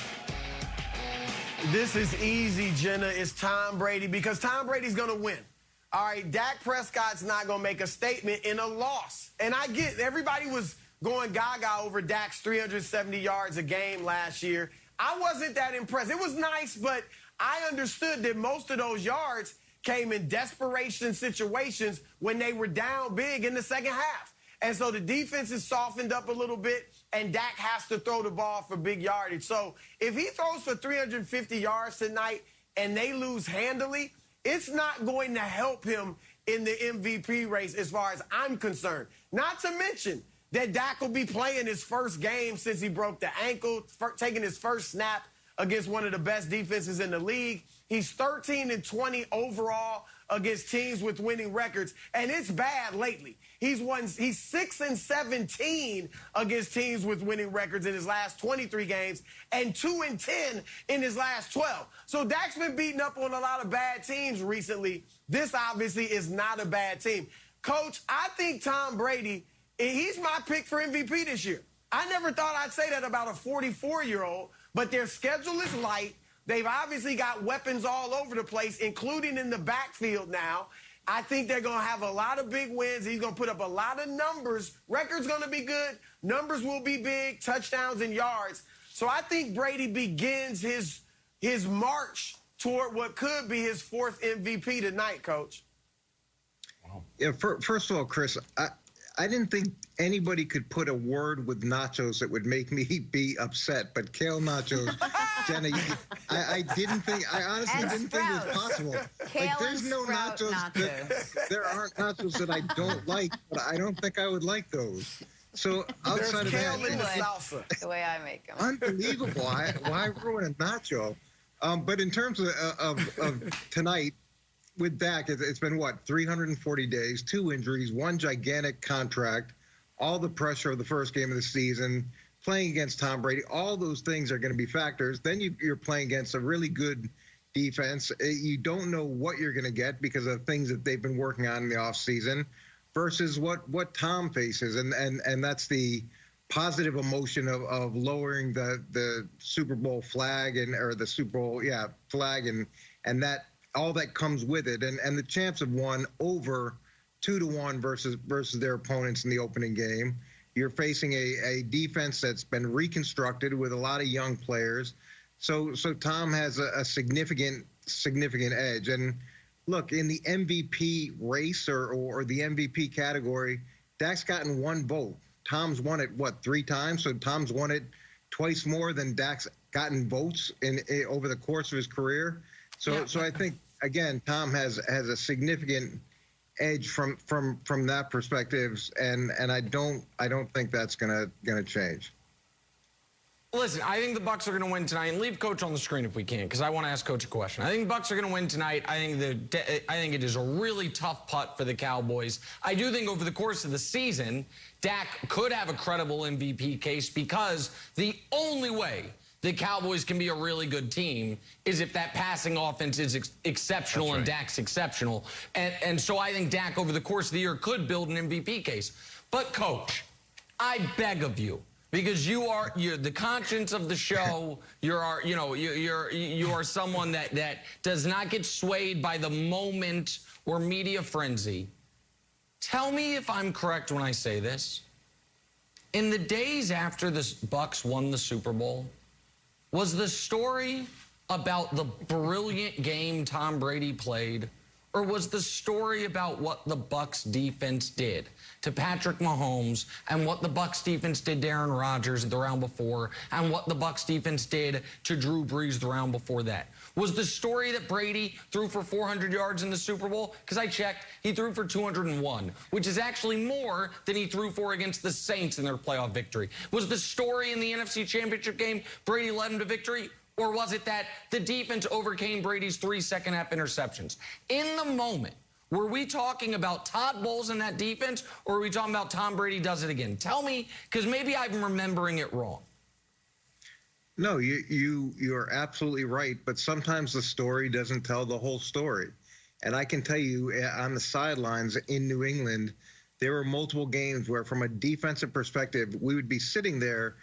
Speaker 2: This is easy, Jenna. It's Tom Brady because Tom Brady's going to win. All right, Dak Prescott's not going to make a statement in a loss. And I get everybody was going gaga over Dak's 370 yards a game last year. I wasn't that impressed. It was nice, but I understood that most of those yards came in desperation situations when they were down big in the second half. And so the defense is softened up a little bit, and Dak has to throw the ball for big yardage. So if he throws for 350 yards tonight and they lose handily, it's not going to help him in the MVP race as far as I'm concerned. Not to mention that Dak will be playing his first game since he broke the ankle, taking his first snap against one of the best defenses in the league. He's 13-20 overall against teams with winning records, and it's bad lately. He's 6-17 against teams with winning records in his last 23 games and 2-10 in his last 12. So Dak's been beating up on a lot of bad teams recently. This obviously is not a bad team. Coach, I think Tom Brady, he's my pick for MVP this year. I never thought I'd say that about a 44-year-old, but their schedule is light. They've obviously got weapons all over the place, including in the backfield now. I think they're going to have a lot of big wins. He's going to put up a lot of numbers. Record's going to be good. Numbers will be big, touchdowns and yards. So I think Brady begins his march toward what could be his 4th MVP tonight, Coach.
Speaker 6: Wow. Yeah, first of all, Chris, I didn't think anybody could put a word with nachos that would make me be upset, but kale nachos, Jenna, I honestly didn't think it was possible.
Speaker 1: Kale
Speaker 6: there's no nachos. There aren't nachos that I don't like, but I don't think I would like those. So outside of that,
Speaker 1: the way I make them.
Speaker 6: Unbelievable. Why ruin a nacho? But in terms of tonight, with Dak, it's been, 340 days, 2 injuries, 1 gigantic contract, all the pressure of the first game of the season, playing against Tom Brady. All those things are going to be factors. Then you're playing against a really good defense. You don't know what you're going to get because of things that they've been working on in the offseason versus what Tom faces. And that's the positive emotion of lowering the Super Bowl flag or the Super Bowl, flag and that all that comes with it. And the champs have won over 2-1 versus their opponents in the opening game. You're facing a defense that's been reconstructed with a lot of young players. So Tom has a significant edge. And look, in the MVP race or the MVP category, Dak's gotten one vote. Tom's won it, 3 times? So Tom's won it twice more than Dak's gotten votes over the course of his career. So I think, again, Tom has a significant edge from that perspective, and I don't think that's gonna change.
Speaker 3: Listen, I think the Bucs are going to win tonight, and leave Coach on the screen if we can, because I want to ask Coach a question. I think the Bucs are going to win tonight. I think it is a really tough putt for the Cowboys. I do think over the course of the season, Dak could have a credible MVP case, because the only way the Cowboys can be a really good team is if that passing offense is exceptional and Dak's exceptional. And so I think Dak over the course of the year could build an MVP case. But Coach, I beg of you, because you're the conscience of the show. You are someone that does not get swayed by the moment or media frenzy. Tell me if I'm correct when I say this. In the days after the Bucs won the Super Bowl, was the story about the brilliant game Tom Brady played, or was the story about what the Bucs defense did to Patrick Mahomes and what the Bucs defense did to Aaron Rodgers the round before and what the Bucs defense did to Drew Brees the round before that? Was the story that Brady threw for 400 yards in the Super Bowl? Because I checked, he threw for 201, which is actually more than he threw for against the Saints in their playoff victory. Was the story in the NFC Championship game Brady led him to victory? Or was it that the defense overcame Brady's 3 second-half interceptions? In the moment, were we talking about Todd Bowles and that defense, or are we talking about Tom Brady does it again? Tell me, because maybe I'm remembering it wrong.
Speaker 6: No, you're absolutely right, but sometimes the story doesn't tell the whole story. And I can tell you, on the sidelines in New England, there were multiple games where, from a defensive perspective, we would be sitting there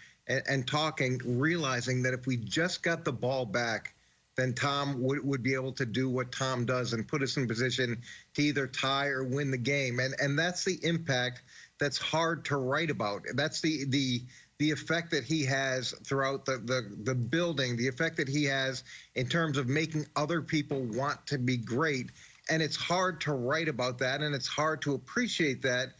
Speaker 6: and talking, realizing that if we just got the ball back, then Tom would be able to do what Tom does and put us in position to either tie or win the game. And that's the impact that's hard to write about. That's the effect that he has throughout the building, the effect that he has in terms of making other people want to be great. And it's hard to write about that, and it's hard to appreciate that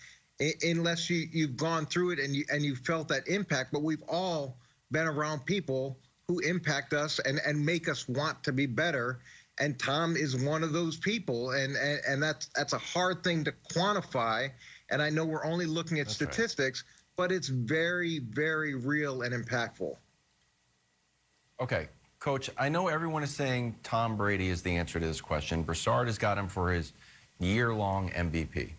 Speaker 6: unless you've gone through it and you felt that impact. But we've all been around people who impact us and make us want to be better. And Tom is one of those people. And that's a hard thing to quantify. And I know we're only looking at statistics, but it's very, very real and impactful.
Speaker 4: Okay, Coach, I know everyone is saying Tom Brady is the answer to this question. Broussard has got him for his year-long MVP.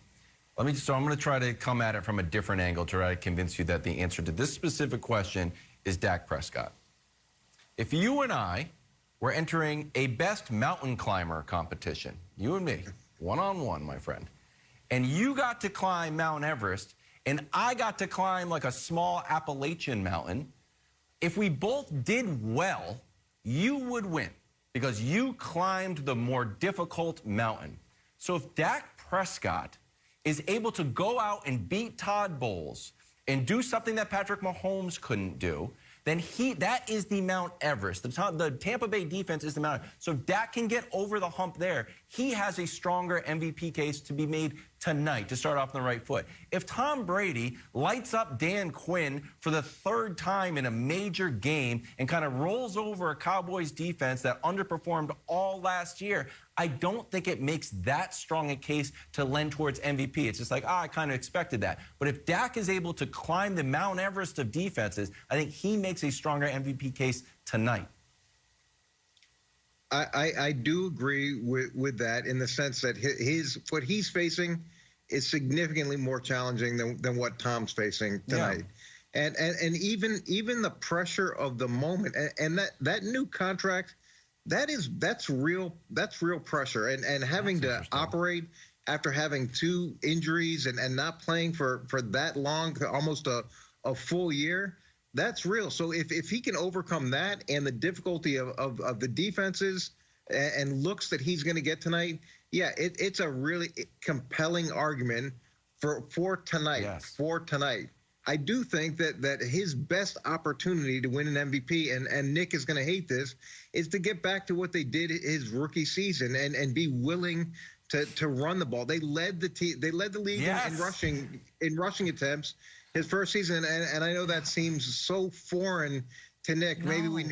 Speaker 4: So I'm going to try to come at it from a different angle to try to convince you that the answer to this specific question is Dak Prescott. If you and I were entering a best mountain climber competition, you and me, one-on-one, my friend, and you got to climb Mount Everest, and I got to climb like a small Appalachian mountain, if we both did well, you would win because you climbed the more difficult mountain. So if Dak Prescott is able to go out and beat Todd Bowles and do something that Patrick Mahomes couldn't do, then that is the Mount Everest. The Tampa Bay defense is the Mount Everest. So if Dak can get over the hump there, he has a stronger MVP case to be made tonight to start off on the right foot. If Tom Brady lights up Dan Quinn for the 3rd time in a major game and kind of rolls over a Cowboys defense that underperformed all last year, I don't think it makes that strong a case to lend towards MVP. It's just like, I kind of expected that. But if Dak is able to climb the Mount Everest of defenses, I think he makes a stronger MVP case tonight.
Speaker 6: I do agree with that in the sense that what he's facing is significantly more challenging than what Tom's facing tonight. Yeah. And even the pressure of the moment and that new contract, that's real pressure. And having to operate after having 2 injuries and not playing for that long, almost a full year, that's real. So if he can overcome that and the difficulty of the defenses, and looks that he's going to get tonight, yeah, it's a really compelling argument for tonight.
Speaker 4: Yes.
Speaker 6: For tonight. I do think that his best opportunity to win an MVP, and Nick is going to hate this, is to get back to what they did his rookie season and be willing to run the ball. They led the league
Speaker 4: Yes.
Speaker 6: in rushing attempts his first season, and I know that seems so foreign to Nick.
Speaker 3: No,
Speaker 6: maybe we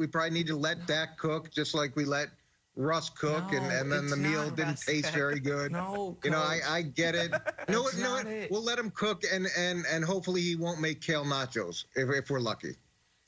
Speaker 6: probably need to let Dak cook, just like we let Russ cook,
Speaker 3: No,
Speaker 6: and then the meal didn't
Speaker 1: Russ
Speaker 6: taste
Speaker 1: cook.
Speaker 6: very good.
Speaker 3: No,
Speaker 6: you know,
Speaker 3: Coach.
Speaker 6: I get it. No,
Speaker 3: not it.
Speaker 6: we'll let him cook, and hopefully he won't make kale nachos if we're lucky.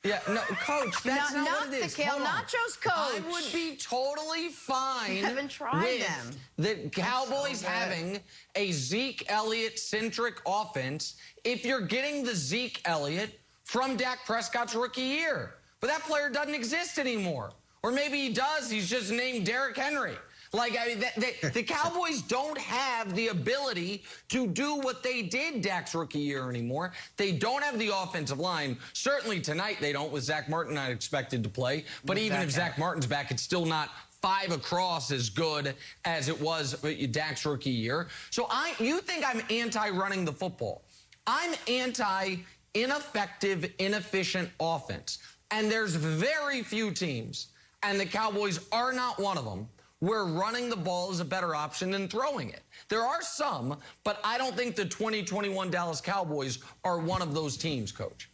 Speaker 3: Yeah, no, Coach, that's not what it
Speaker 1: the
Speaker 3: is.
Speaker 1: kale
Speaker 3: Hold on.
Speaker 1: nachos, Coach.
Speaker 3: I would be totally fine
Speaker 1: haven't tried
Speaker 3: with
Speaker 1: them.
Speaker 3: the Cowboys
Speaker 1: good.
Speaker 3: having a Zeke Elliott-centric offense if you're getting the Zeke Elliott from Dak Prescott's rookie year. But that player doesn't exist anymore. Or maybe he does. He's just named Derrick Henry. Like, I mean, the Cowboys don't have the ability to do what they did Dak's rookie year anymore. They don't have the offensive line. Certainly tonight they don't, with Zach Martin not expected to play. But even if Zach Martin's back, it's still not 5 across as good as it was Dak's rookie year. So you think I'm anti-running the football. I'm anti-ineffective, inefficient offense. And there's very few teams, and the Cowboys are not one of them, where running the ball is a better option than throwing it. There are some, but I don't think the 2021 Dallas Cowboys are one of those teams, Coach.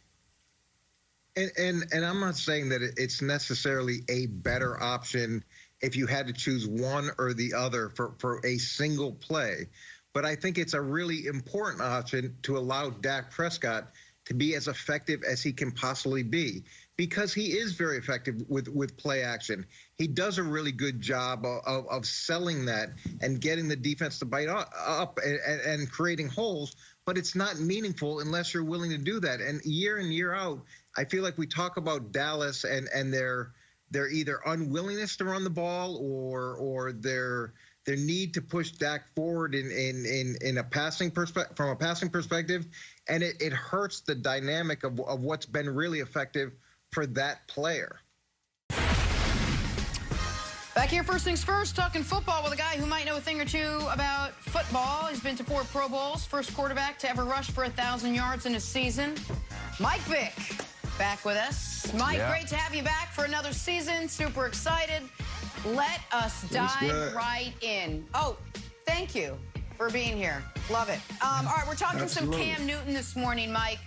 Speaker 6: And I'm not saying that it's necessarily a better option if you had to choose one or the other for a single play. But I think it's a really important option to allow Dak Prescott to be as effective as he can possibly be, because he is very effective with play action. He does a really good job of selling that and getting the defense to bite up and creating holes, but it's not meaningful unless you're willing to do that. And year in, year out, I feel like we talk about Dallas and their either unwillingness to run the ball or their need to push Dak forward in a passing from a passing perspective, and it hurts the dynamic of what's been really effective for that player.
Speaker 1: Back here, first things first, talking football with a guy who might know a thing or two about football. He's been to 4 Pro Bowls, first quarterback to ever rush for 1,000 yards in a season. Mike Vick, back with us. Mike, great to have you back for another season. Super excited. Let us dive right in. Oh, thank you for being here. Love it. All right, we're talking some Cam Newton this morning, Mike.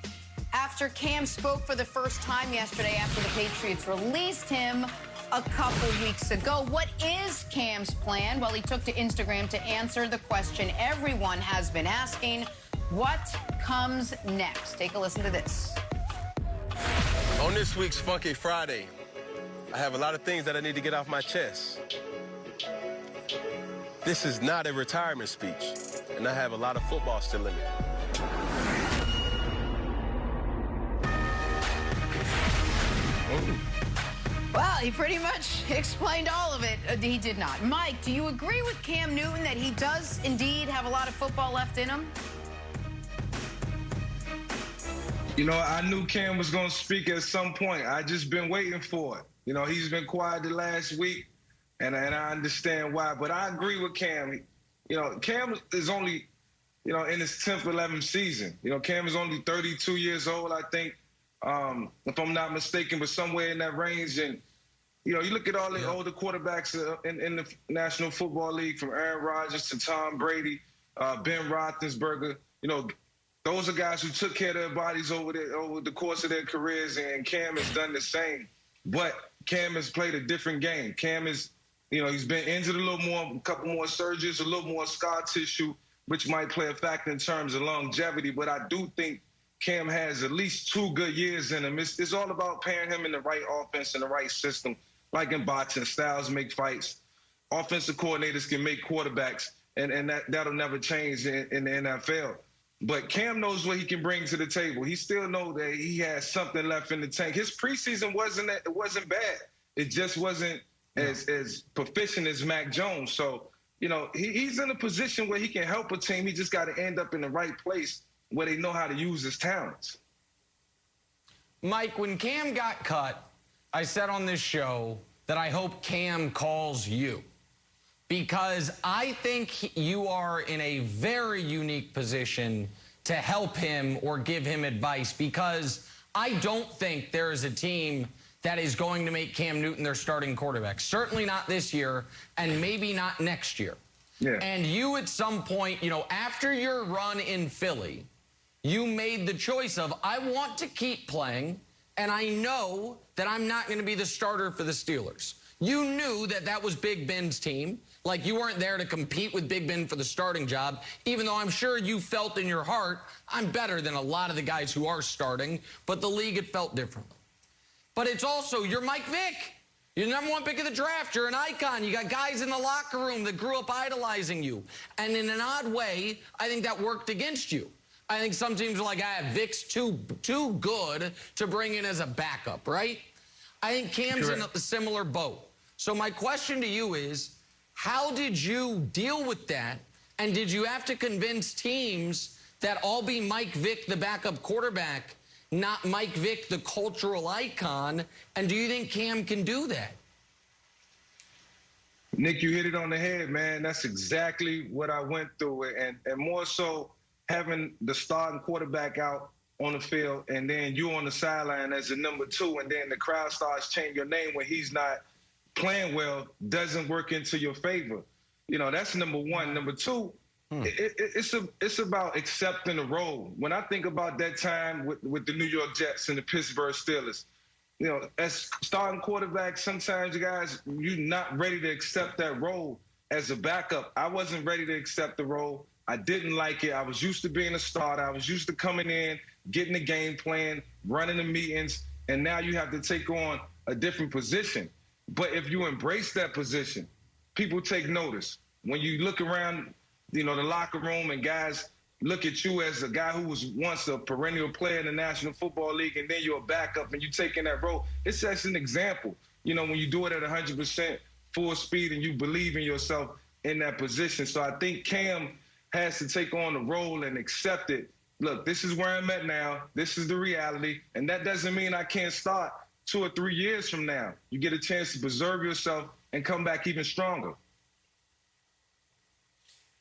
Speaker 1: After Cam spoke for the first time yesterday after the Patriots released him a couple weeks ago. What is Cam's plan? Well, he took to Instagram to answer the question everyone has been asking. What comes next? Take a listen to this.
Speaker 5: On this week's Funky Friday, I have a lot of things that I need to get off my chest. This is not a retirement speech, and I have a lot of football still in it.
Speaker 1: Well, he pretty much explained all of it. He did not. Mike, do you agree with Cam Newton that he does indeed have a lot of football left in him?
Speaker 7: You know, I knew Cam was going to speak at some point. I just been waiting for it. You know, he's been quiet the last week, and I understand why. But I agree with Cam. You know, Cam is only, you know, in his 10th, 11th season. You know, Cam is only 32 years old, I think, if I'm not mistaken, but somewhere in that range. And, you know, you look at all the older quarterbacks in the National Football League, from Aaron Rodgers to Tom Brady, Ben Roethlisberger, you know, those are guys who took care of their bodies over the course of their careers, and Cam has done the same. But Cam has played a different game. Cam is, you know, he's been injured a little more, a couple more surgeries, a little more scar tissue, which might play a factor in terms of longevity. But I do think Cam has at least 2 good years in him. It's all about pairing him in the right offense and the right system. Like in boxing, styles make fights. Offensive coordinators can make quarterbacks, and that'll never change in the NFL. But Cam knows what he can bring to the table. He still knows that he has something left in the tank. His preseason wasn't bad. It just wasn't as proficient as Mac Jones. So, you know, he's in a position where he can help a team. He just got to end up in the right place where they know how to use his talents.
Speaker 3: Mike, when Cam got cut, I said on this show that I hope Cam calls you, because I think you are in a very unique position to help him or give him advice, because I don't think there is a team that is going to make Cam Newton their starting quarterback. Certainly not this year, and maybe not next year.
Speaker 7: Yeah.
Speaker 3: And you at some point, you know, after your run in Philly, you made the choice of, I want to keep playing, and I know that I'm not going to be the starter for the Steelers. You knew that that was Big Ben's team. Like, you weren't there to compete with Big Ben for the starting job, even though I'm sure you felt in your heart, I'm better than a lot of the guys who are starting, but the league had felt differently. But it's also, you're Mike Vick. You're the #1 pick of the draft. You're an icon. You got guys in the locker room that grew up idolizing you. And in an odd way, I think that worked against you. I think some teams are like, Vick's too good to bring in as a backup, right? I think Cam's in a similar boat. So my question to you is, how did you deal with that? And did you have to convince teams that I'll be Mike Vick, the backup quarterback, not Mike Vick, the cultural icon? And do you think Cam can do that?
Speaker 7: Nick, you hit it on the head, man. That's exactly what I went through. And more so, having the starting quarterback out on the field and then you on the sideline as a #2, and then the crowd starts chanting your name when he's not playing well, doesn't work into your favor. You know, that's #1. #2, it's about accepting the role. When I think about that time with the New York Jets and the Pittsburgh Steelers, you know, as starting quarterback, sometimes you guys, you're not ready to accept that role as a backup. I wasn't ready to accept the role. I didn't like it. I was used to being a starter. I was used to coming in, getting the game plan, running the meetings, and now you have to take on a different position. But if you embrace that position, people take notice. When you look around, you know, the locker room and guys look at you as a guy who was once a perennial player in the National Football League, and then you're a backup and you take in that role, it's just an example. You know, when you do it at 100% full speed and you believe in yourself in that position. So I think Cam has to take on the role and accept it. Look, this is where I'm at now. This is the reality. And that doesn't mean I can't start 2 or 3 years from now. You get a chance to preserve yourself and come back even stronger.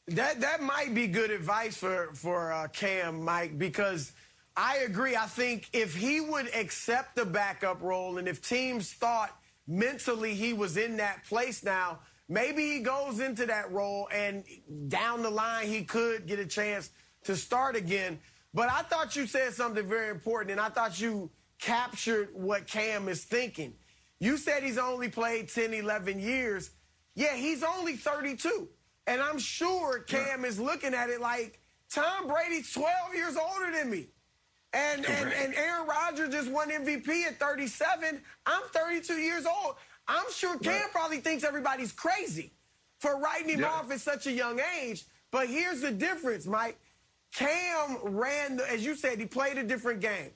Speaker 2: That might be good advice for Cam, Mike, because I agree. I think if he would accept the backup role and if teams thought mentally he was in that place now, maybe he goes into that role and down the line he could get a chance to start again. But I thought you said something very important, and I thought you captured what Cam is thinking. You said he's only played 10, 11 years. Yeah, he's only 32. And I'm sure Cam is looking at it like, Tom Brady's 12 years older than me. And Aaron Rodgers just won MVP at 37. I'm 32 years old. I'm sure Cam probably thinks everybody's crazy for writing him off at such a young age. But here's the difference, Mike. Cam ran, as you said, he played a different game.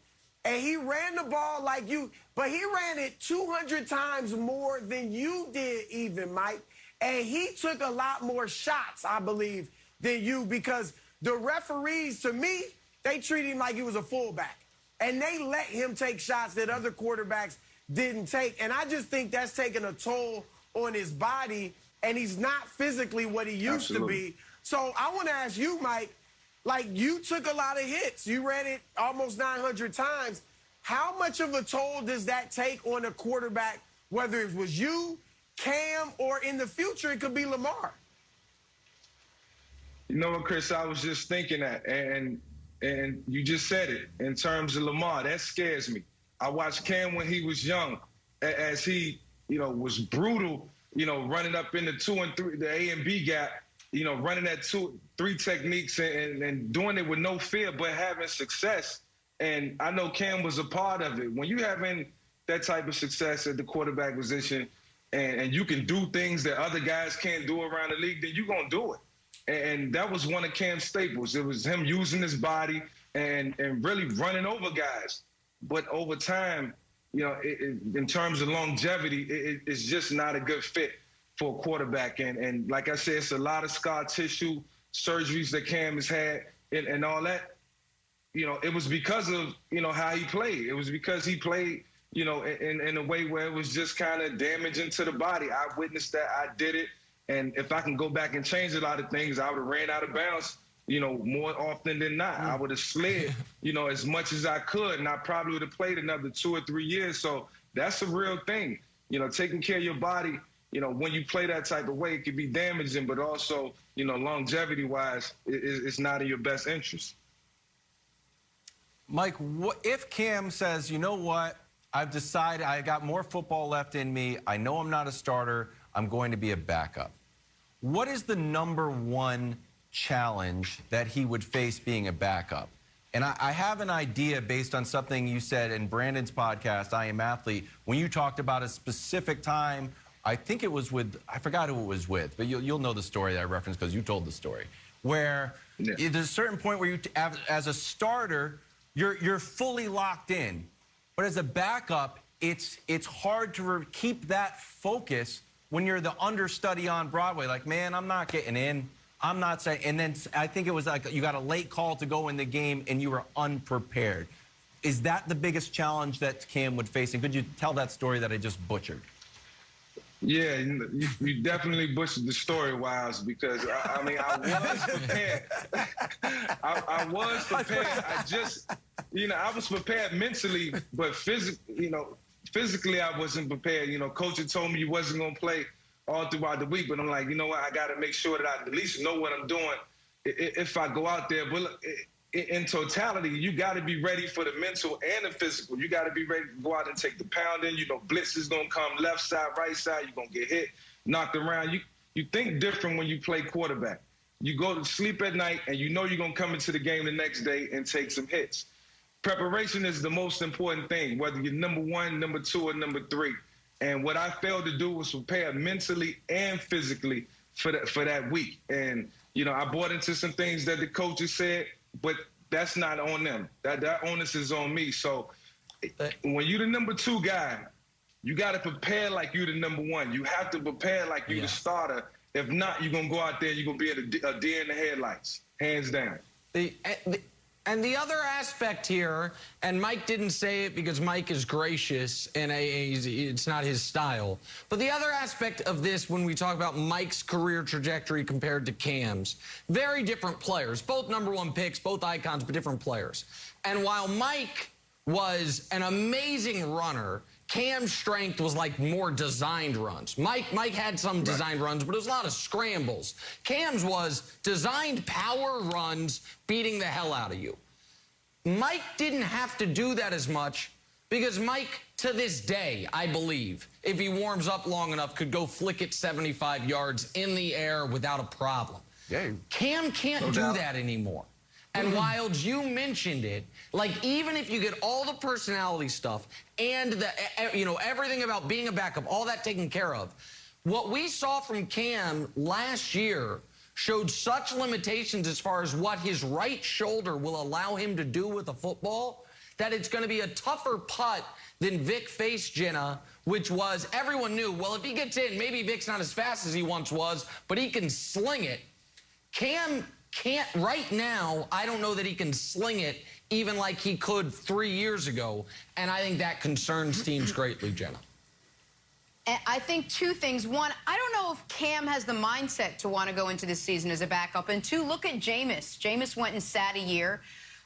Speaker 2: And he ran the ball like you, but he ran it 200 times more than you did even, Mike. And he took a lot more shots, I believe, than you, because the referees, to me, they treated him like he was a fullback. And they let him take shots that other quarterbacks didn't take. And I just think that's taking a toll on his body, and he's not physically what he used to be. So I want to ask you, Mike, like, you took a lot of hits. You ran it almost 900 times. How much of a toll does that take on a quarterback, whether it was you, Cam, or in the future it could be Lamar?
Speaker 7: You know what, Chris, I was just thinking that, and you just said it in terms of Lamar. That scares me. I watched Cam when he was young, as he, you know, was brutal, you know, running up in the 2 and 3, the A and B gap, you know, running that 2-3 techniques and doing it with no fear, but having success. And I know Cam was a part of it. When you having that type of success at the quarterback position, and you can do things that other guys can't do around the league, then you're going to do it. And that was one of Cam's staples. It was him using his body and really running over guys. But over time, you know, in terms of longevity, it's just not a good fit for a quarterback. And like I said, it's a lot of scar tissue surgeries that Cam has had and all that. You know, it was because of, you know, how he played. It was because he played in a way where it was just kind of damaging to the body. I witnessed that. I did it. And if I can go back and change a lot of things, I would have ran out of bounds, more often than not. I would have slid, as much as I could, and I probably would have played another 2 or 3 years. So that's a real thing. Taking care of your body, when you play that type of way, it can be damaging, but also, longevity-wise, it's not in your best interest.
Speaker 4: Mike, what if Cam says, you know what, I've decided I got more football left in me. I know I'm not a starter. I'm going to be a backup. What is the #1 challenge that he would face being a backup? And I have an idea based on something you said in Brandon's podcast, I Am Athlete, when you talked about a specific time. I think it was with, I forgot who it was with, but you'll know the story that I referenced because you told the story, where there's a certain point where you, as a starter, you're fully locked in. But as a backup, it's hard to keep that focus when you're the understudy on Broadway. Like, man, I'm not getting in. I'm not saying. And then I think it was like you got a late call to go in the game and you were unprepared. Is that the biggest challenge that Cam would face? And could you tell that story that I just butchered?
Speaker 7: Yeah, you definitely butchered the story, Wiles, because, I was prepared. I was prepared. I was prepared mentally, but physically I wasn't prepared. Coach had told me he wasn't going to play all throughout the week, but I'm like, you know what, I got to make sure that I at least know what I'm doing if I go out there. But look, in totality, you got to be ready for the mental and the physical. You got to be ready to go out and take the pounding. Blitz is going to come left side, right side. You're going to get hit, knocked around. You think different when you play quarterback. You go to sleep at night, and you know you're going to come into the game the next day and take some hits. Preparation is the most important thing, whether you're #1, #2, or #3. And what I failed to do was prepare mentally and physically for that week. And, I bought into some things that the coaches said, but that's not on them. That onus is on me. So when you're the #2 guy, you got to prepare like you're the #1. You have to prepare like you're the starter. If not, you're going to go out there and you're going to be a deer in the headlights, hands down.
Speaker 3: And the other aspect here, and Mike didn't say it because Mike is gracious and it's not his style, but the other aspect of this when we talk about Mike's career trajectory compared to Cam's, very different players, both #1 picks, both icons, but different players. And while Mike was an amazing runner, Cam's strength was like more designed runs. Mike had some designed runs, but it was a lot of scrambles. Cam's was designed power runs, beating the hell out of you. Mike didn't have to do that as much because Mike, to this day, I believe, if he warms up long enough, could go flick it 75 yards in the air without a problem. Yeah. Cam can't do that anymore. And Wilds, you mentioned it, like even if you get all the personality stuff and everything about being a backup, all that taken care of, what we saw from Cam last year showed such limitations as far as what his right shoulder will allow him to do with a football that it's going to be a tougher putt than Vick faced, Jenna, which was everyone knew, well, if he gets in, maybe Vick's not as fast as he once was, but he can sling it. Cam can't right now. I don't know that he can sling it even like he could 3 years ago, and I think that concerns teams greatly, Jenna.
Speaker 1: I think two things. One, I don't know if Cam has the mindset to want to go into this season as a backup. And two, look at Jameis. Jameis went and sat a year,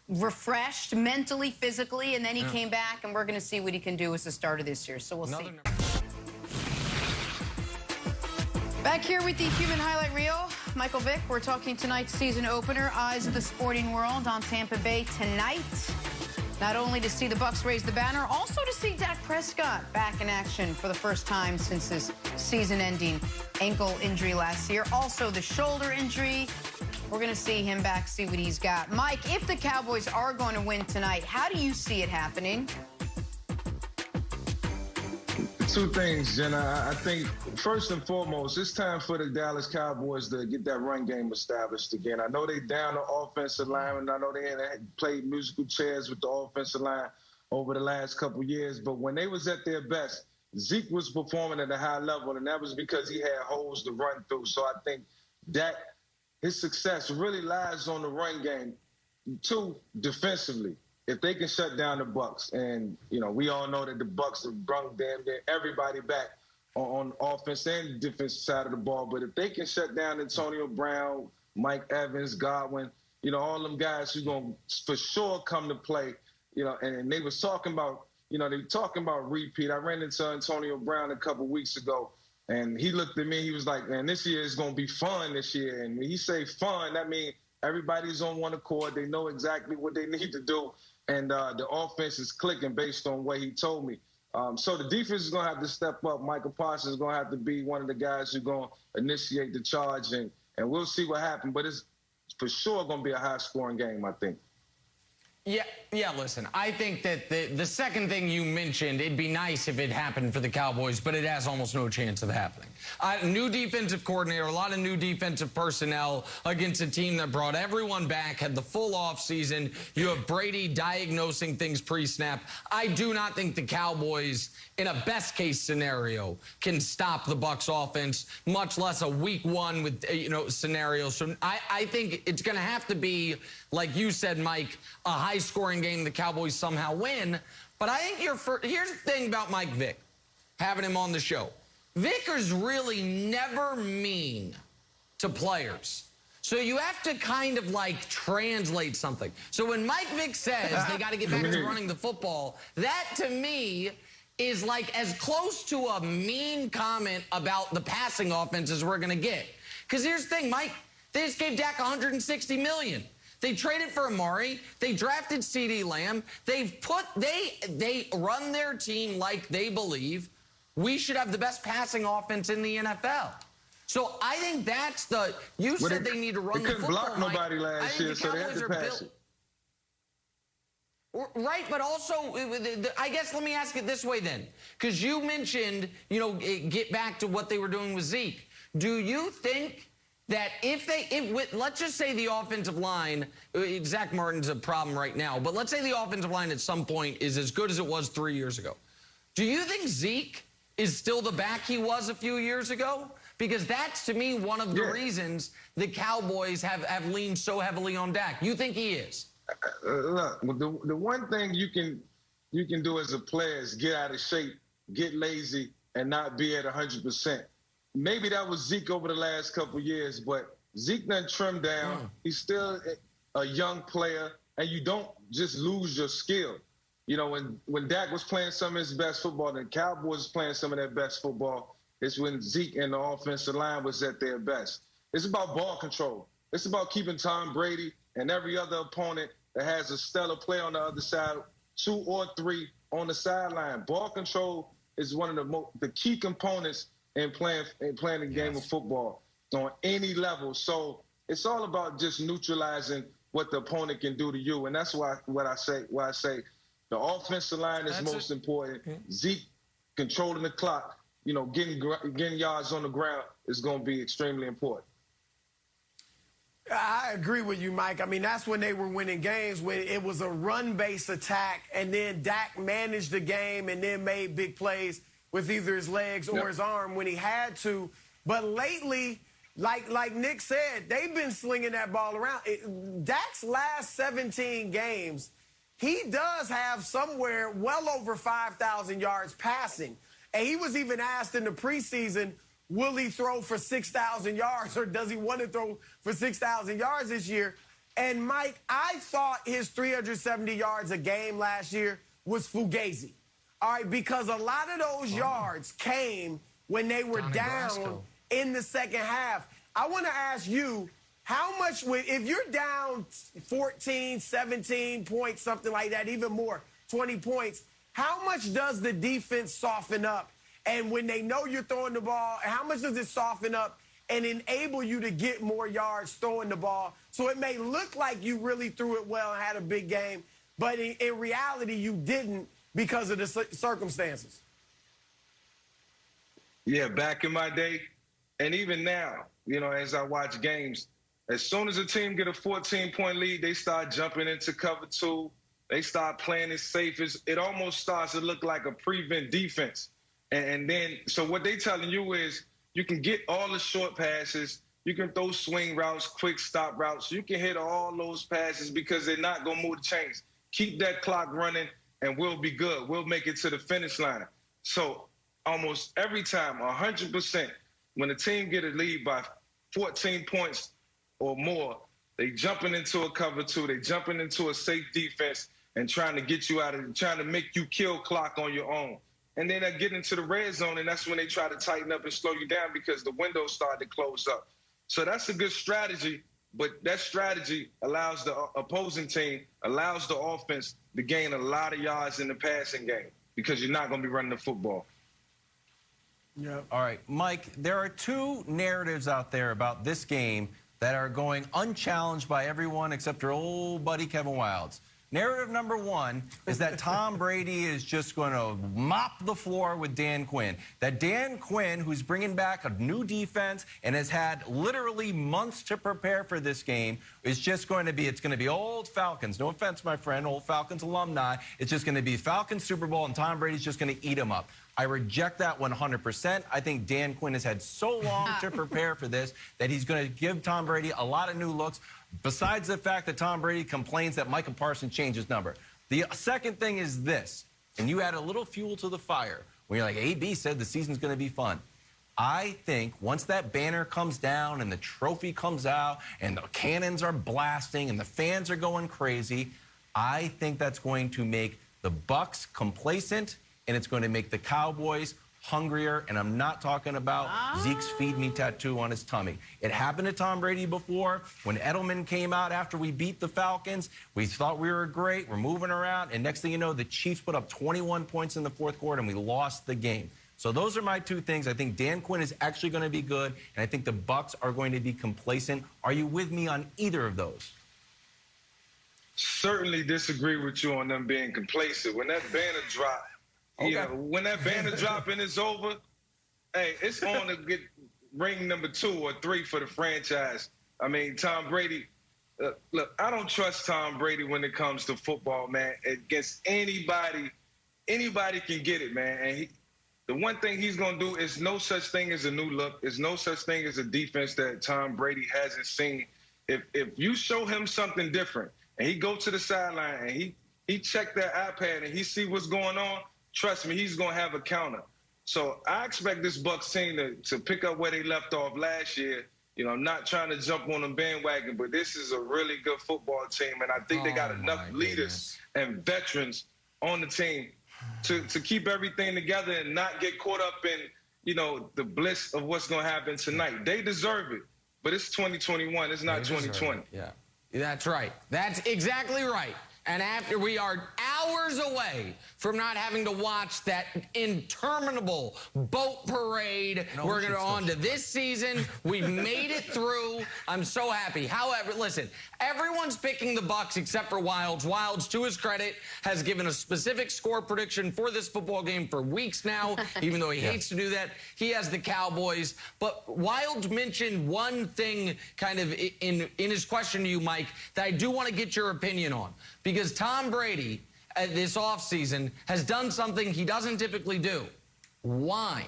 Speaker 1: refreshed mentally, physically, and then he came back, and we're going to see what he can do as the starter this year. So we'll see. Back here with the Human Highlight Reel, Michael Vick. We're talking tonight's season opener, Eyes of the Sporting World on Tampa Bay tonight. Not only to see the Bucs raise the banner, also to see Dak Prescott back in action for the first time since his season-ending ankle injury last year. Also the shoulder injury. We're going to see him back, see what he's got. Mike, if the Cowboys are going to win tonight, how do you see it happening?
Speaker 7: Two things, Jenna. I think, first and foremost, it's time for the Dallas Cowboys to get that run game established again. I know they down the offensive line, and I know they had played musical chairs with the offensive line over the last couple years, but when they was at their best, Zeke was performing at a high level, and that was because he had holes to run through. So I think that his success really lies on the run game. Two, defensively. if they can shut down the Bucs, and, you know, we all know that the Bucs have brought damn near everybody back on offense and the defensive side of the ball. But if they can shut down Antonio Brown, Mike Evans, Godwin, you know, all them guys who going to for sure come to play, you know, and they was talking about, you know, they were talking about repeat. I ran into Antonio Brown a couple weeks ago, and he looked at me, he was like, man, this year is going to be fun this year. And when he say fun, that means everybody's on one accord. They know exactly what they need to do. And the offense is clicking based on what he told me. So the defense is going to have to step up. Michael Parsons is going to have to be one of the guys who's going to initiate the charge, and we'll see what happens. But it's for sure going to be a high-scoring game, I think.
Speaker 3: Yeah, listen, I think that the second thing you mentioned, it'd be nice if it happened for the Cowboys, but it has almost no chance of happening. New defensive coordinator, a lot of new defensive personnel against a team that brought everyone back, had the full offseason. You have Brady diagnosing things pre-snap. I do not think the Cowboys, in a best-case scenario, can stop the Bucs offense, much less a week one with, scenario. So I think it's going to have to be, like you said, Mike, a high-scoring game the Cowboys somehow win. But I think here's the thing about Mike Vick, having him on the show. Vick is really never mean to players. So you have to kind of like translate something. So when Mike Vick says they got to get back to running the football, that to me is like as close to a mean comment about the passing offense as we're going to get. Because here's the thing, Mike, they just gave Dak $160 million. They traded for Amari. They drafted CeeDee Lamb. They run their team like they believe we should have the best passing offense in the NFL. So I think that's you said they need to run the football.
Speaker 7: They couldn't block nobody last year, so they had to pass it.
Speaker 3: Right, but also, I guess let me ask it this way then. Because you mentioned, get back to what they were doing with Zeke. Do you think that let's just say the offensive line, Zach Martin's a problem right now, but let's say the offensive line at some point is as good as it was 3 years ago. Do you think Zeke is still the back he was a few years ago? Because that's, to me, one of the reasons the Cowboys have leaned so heavily on Dak. You think he is?
Speaker 7: Look, the one thing you can do as a player is get out of shape, get lazy, and not be at 100%. Maybe that was Zeke over the last couple of years, but Zeke done trimmed down. He's still a young player, and you don't just lose your skill. When Dak was playing some of his best football, and the Cowboys was playing some of their best football, it's when Zeke and the offensive line was at their best. It's about ball control. It's about keeping Tom Brady and every other opponent that has a stellar player on the other side, 2 or 3 on the sideline. Ball control is one of the key components in playing the game of football on any level. So it's all about just neutralizing what the opponent can do to you, and that's why I say the offensive line is most important. Zeke controlling the clock, getting yards on the ground is going to be extremely important.
Speaker 2: I agree with you, Mike. I mean, that's when they were winning games, when it was a run-based attack, and then Dak managed the game and then made big plays with either his legs or his arm when he had to. But lately, like Nick said, they've been slinging that ball around. Dak's last 17 games, he does have somewhere well over 5,000 yards passing. And he was even asked in the preseason, will he throw for 6,000 yards, or does he want to throw for 6,000 yards this year? And, Mike, I thought his 370 yards a game last year was fugazi. All right, because a lot of those yards came when they were down in the second half. I want to ask you, how much, if you're down 14, 17 points, something like that, even more, 20 points, how much does the defense soften up? And when they know you're throwing the ball, how much does it soften up and enable you to get more yards throwing the ball? So it may look like you really threw it well and had a big game, but in reality, you didn't because of the circumstances.
Speaker 7: Yeah, back in my day, and even now, as I watch games, as soon as a team get a 14-point lead, they start jumping into cover 2. They start playing it safe. It almost starts to look like a prevent defense. And then, so what they telling you is you can get all the short passes. You can throw swing routes, quick stop routes. You can hit all those passes because they're not going to move the chains. keep that clock running, and we'll be good. We'll make it to the finish line. So almost every time, 100%, when a team get a lead by 14 points or more, they jumping into a cover 2, they jumping into a safe defense and trying to get you out of it, trying to make you kill clock on your own. And then they get into the red zone, and that's when they try to tighten up and slow you down because the windows start to close up. So that's a good strategy, but that strategy allows the opposing team, allows the offense to gain a lot of yards in the passing game because you're not going to be running the football.
Speaker 4: Yeah. All right, Mike, there are 2 narratives out there about this game that are going unchallenged by everyone except your old buddy Kevin Wildes. Narrative number 1 is that Tom Brady is just going to mop the floor with Dan Quinn. That Dan Quinn, who's bringing back a new defense and has had literally months to prepare for this game, is just going to be, it's going to be old Falcons. No offense, my friend, old Falcons alumni. It's just going to be Falcons Super Bowl, and Tom Brady's just going to eat them up. I reject that 100%. I think Dan Quinn has had so long to prepare for this that he's going to give Tom Brady a lot of new looks, besides the fact that Tom Brady complains that Micah Parsons changed his number. The second thing is this, and you add a little fuel to the fire when you're like, AB said the season's going to be fun. I think once that banner comes down and the trophy comes out and the cannons are blasting and the fans are going crazy, I think that's going to make the Bucs complacent, and it's going to make the Cowboys hungrier, and I'm not talking about Zeke's feed me tattoo on his tummy. It happened to Tom Brady before. When Edelman came out after we beat the Falcons, we thought we were great, we're moving around, and next thing you know, the Chiefs put up 21 points in the 4th quarter, and we lost the game. So those are my 2 things. I think Dan Quinn is actually going to be good, and I think the Bucs are going to be complacent. Are you with me on either of those?
Speaker 7: Certainly disagree with you on them being complacent. When that banner dropped, yeah, when that banner drop and it's over, hey, it's on to get ring number 2 or 3 for the franchise. I mean, Tom Brady, look, I don't trust Tom Brady when it comes to football, man. Against anybody can get it, man. And the one thing he's going to do is no such thing as a new look. There's no such thing as a defense that Tom Brady hasn't seen. If you show him something different and he go to the sideline and he check that iPad and he see what's going on, trust me, he's going to have a counter. So I expect this Bucs team to pick up where they left off last year. You know, I'm not trying to jump on the bandwagon, but this is a really good football team, and I think they got enough leaders and veterans on the team to keep everything together and not get caught up in, you know, the bliss of what's going to happen tonight. They deserve it, but it's 2021. It's not 2020.
Speaker 3: Yeah, that's right. That's exactly right. And after we are hours away from not having to watch that interminable boat parade, we're going on to this season. We've made it through. I'm so happy. However, listen, everyone's picking the Bucs except for Wildes. Wildes, to his credit, has given a specific score prediction for this football game for weeks now, even though he hates to do that. He has the Cowboys. But Wildes mentioned one thing kind of in his question to you, Mike, that I do want to get your opinion on. Because Tom Brady, this offseason, has done something he doesn't typically do. Whine.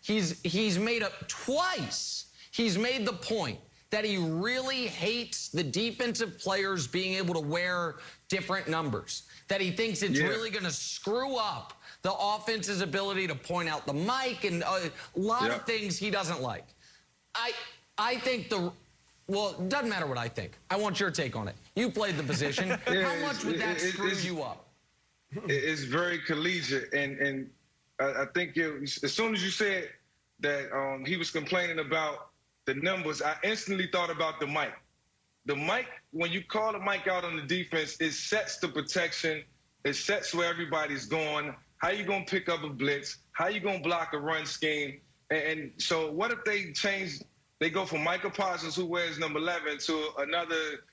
Speaker 3: He's made up twice. He's made the point that he really hates the defensive players being able to wear different numbers. That he thinks it's really going to screw up the offense's ability to point out the mic and a lot of things he doesn't like. I think well, it doesn't matter what I think. I want your take on it. You played the position. How much would that screw you up?
Speaker 7: It's very collegiate, and I think as soon as you said that he was complaining about the numbers, I instantly thought about the mic. The mic, when you call the mic out on the defense, it sets the protection. It sets where everybody's going. How you going to pick up a blitz? How you going to block a run scheme? And so what if they change? They go from Micah Parsons, who wears number 11, to another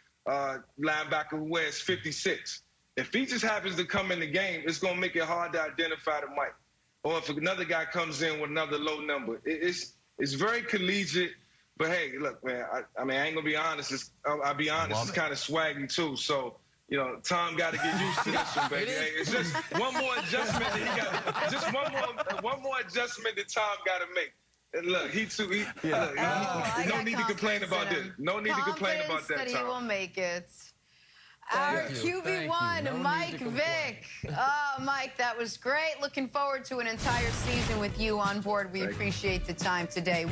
Speaker 7: linebacker who wears 56. If he just happens to come in the game, it's going to make it hard to identify the mic. Or if another guy comes in with another low number. It's very collegiate. But, hey, look, man, I mean, I ain't going to be honest. I'll be honest, it's kind of swaggy, too. So, you know, Tom got to get used to this one, baby. Hey, it's just one more adjustment that he got. Just one more adjustment that Tom got to make. And look, no need to complain about this. No need to complain about that,
Speaker 1: Tom. He will make it. Our QB1, Mike Vick. Oh, Mike, that was great. Looking forward to an entire season with you on board. We appreciate the time today.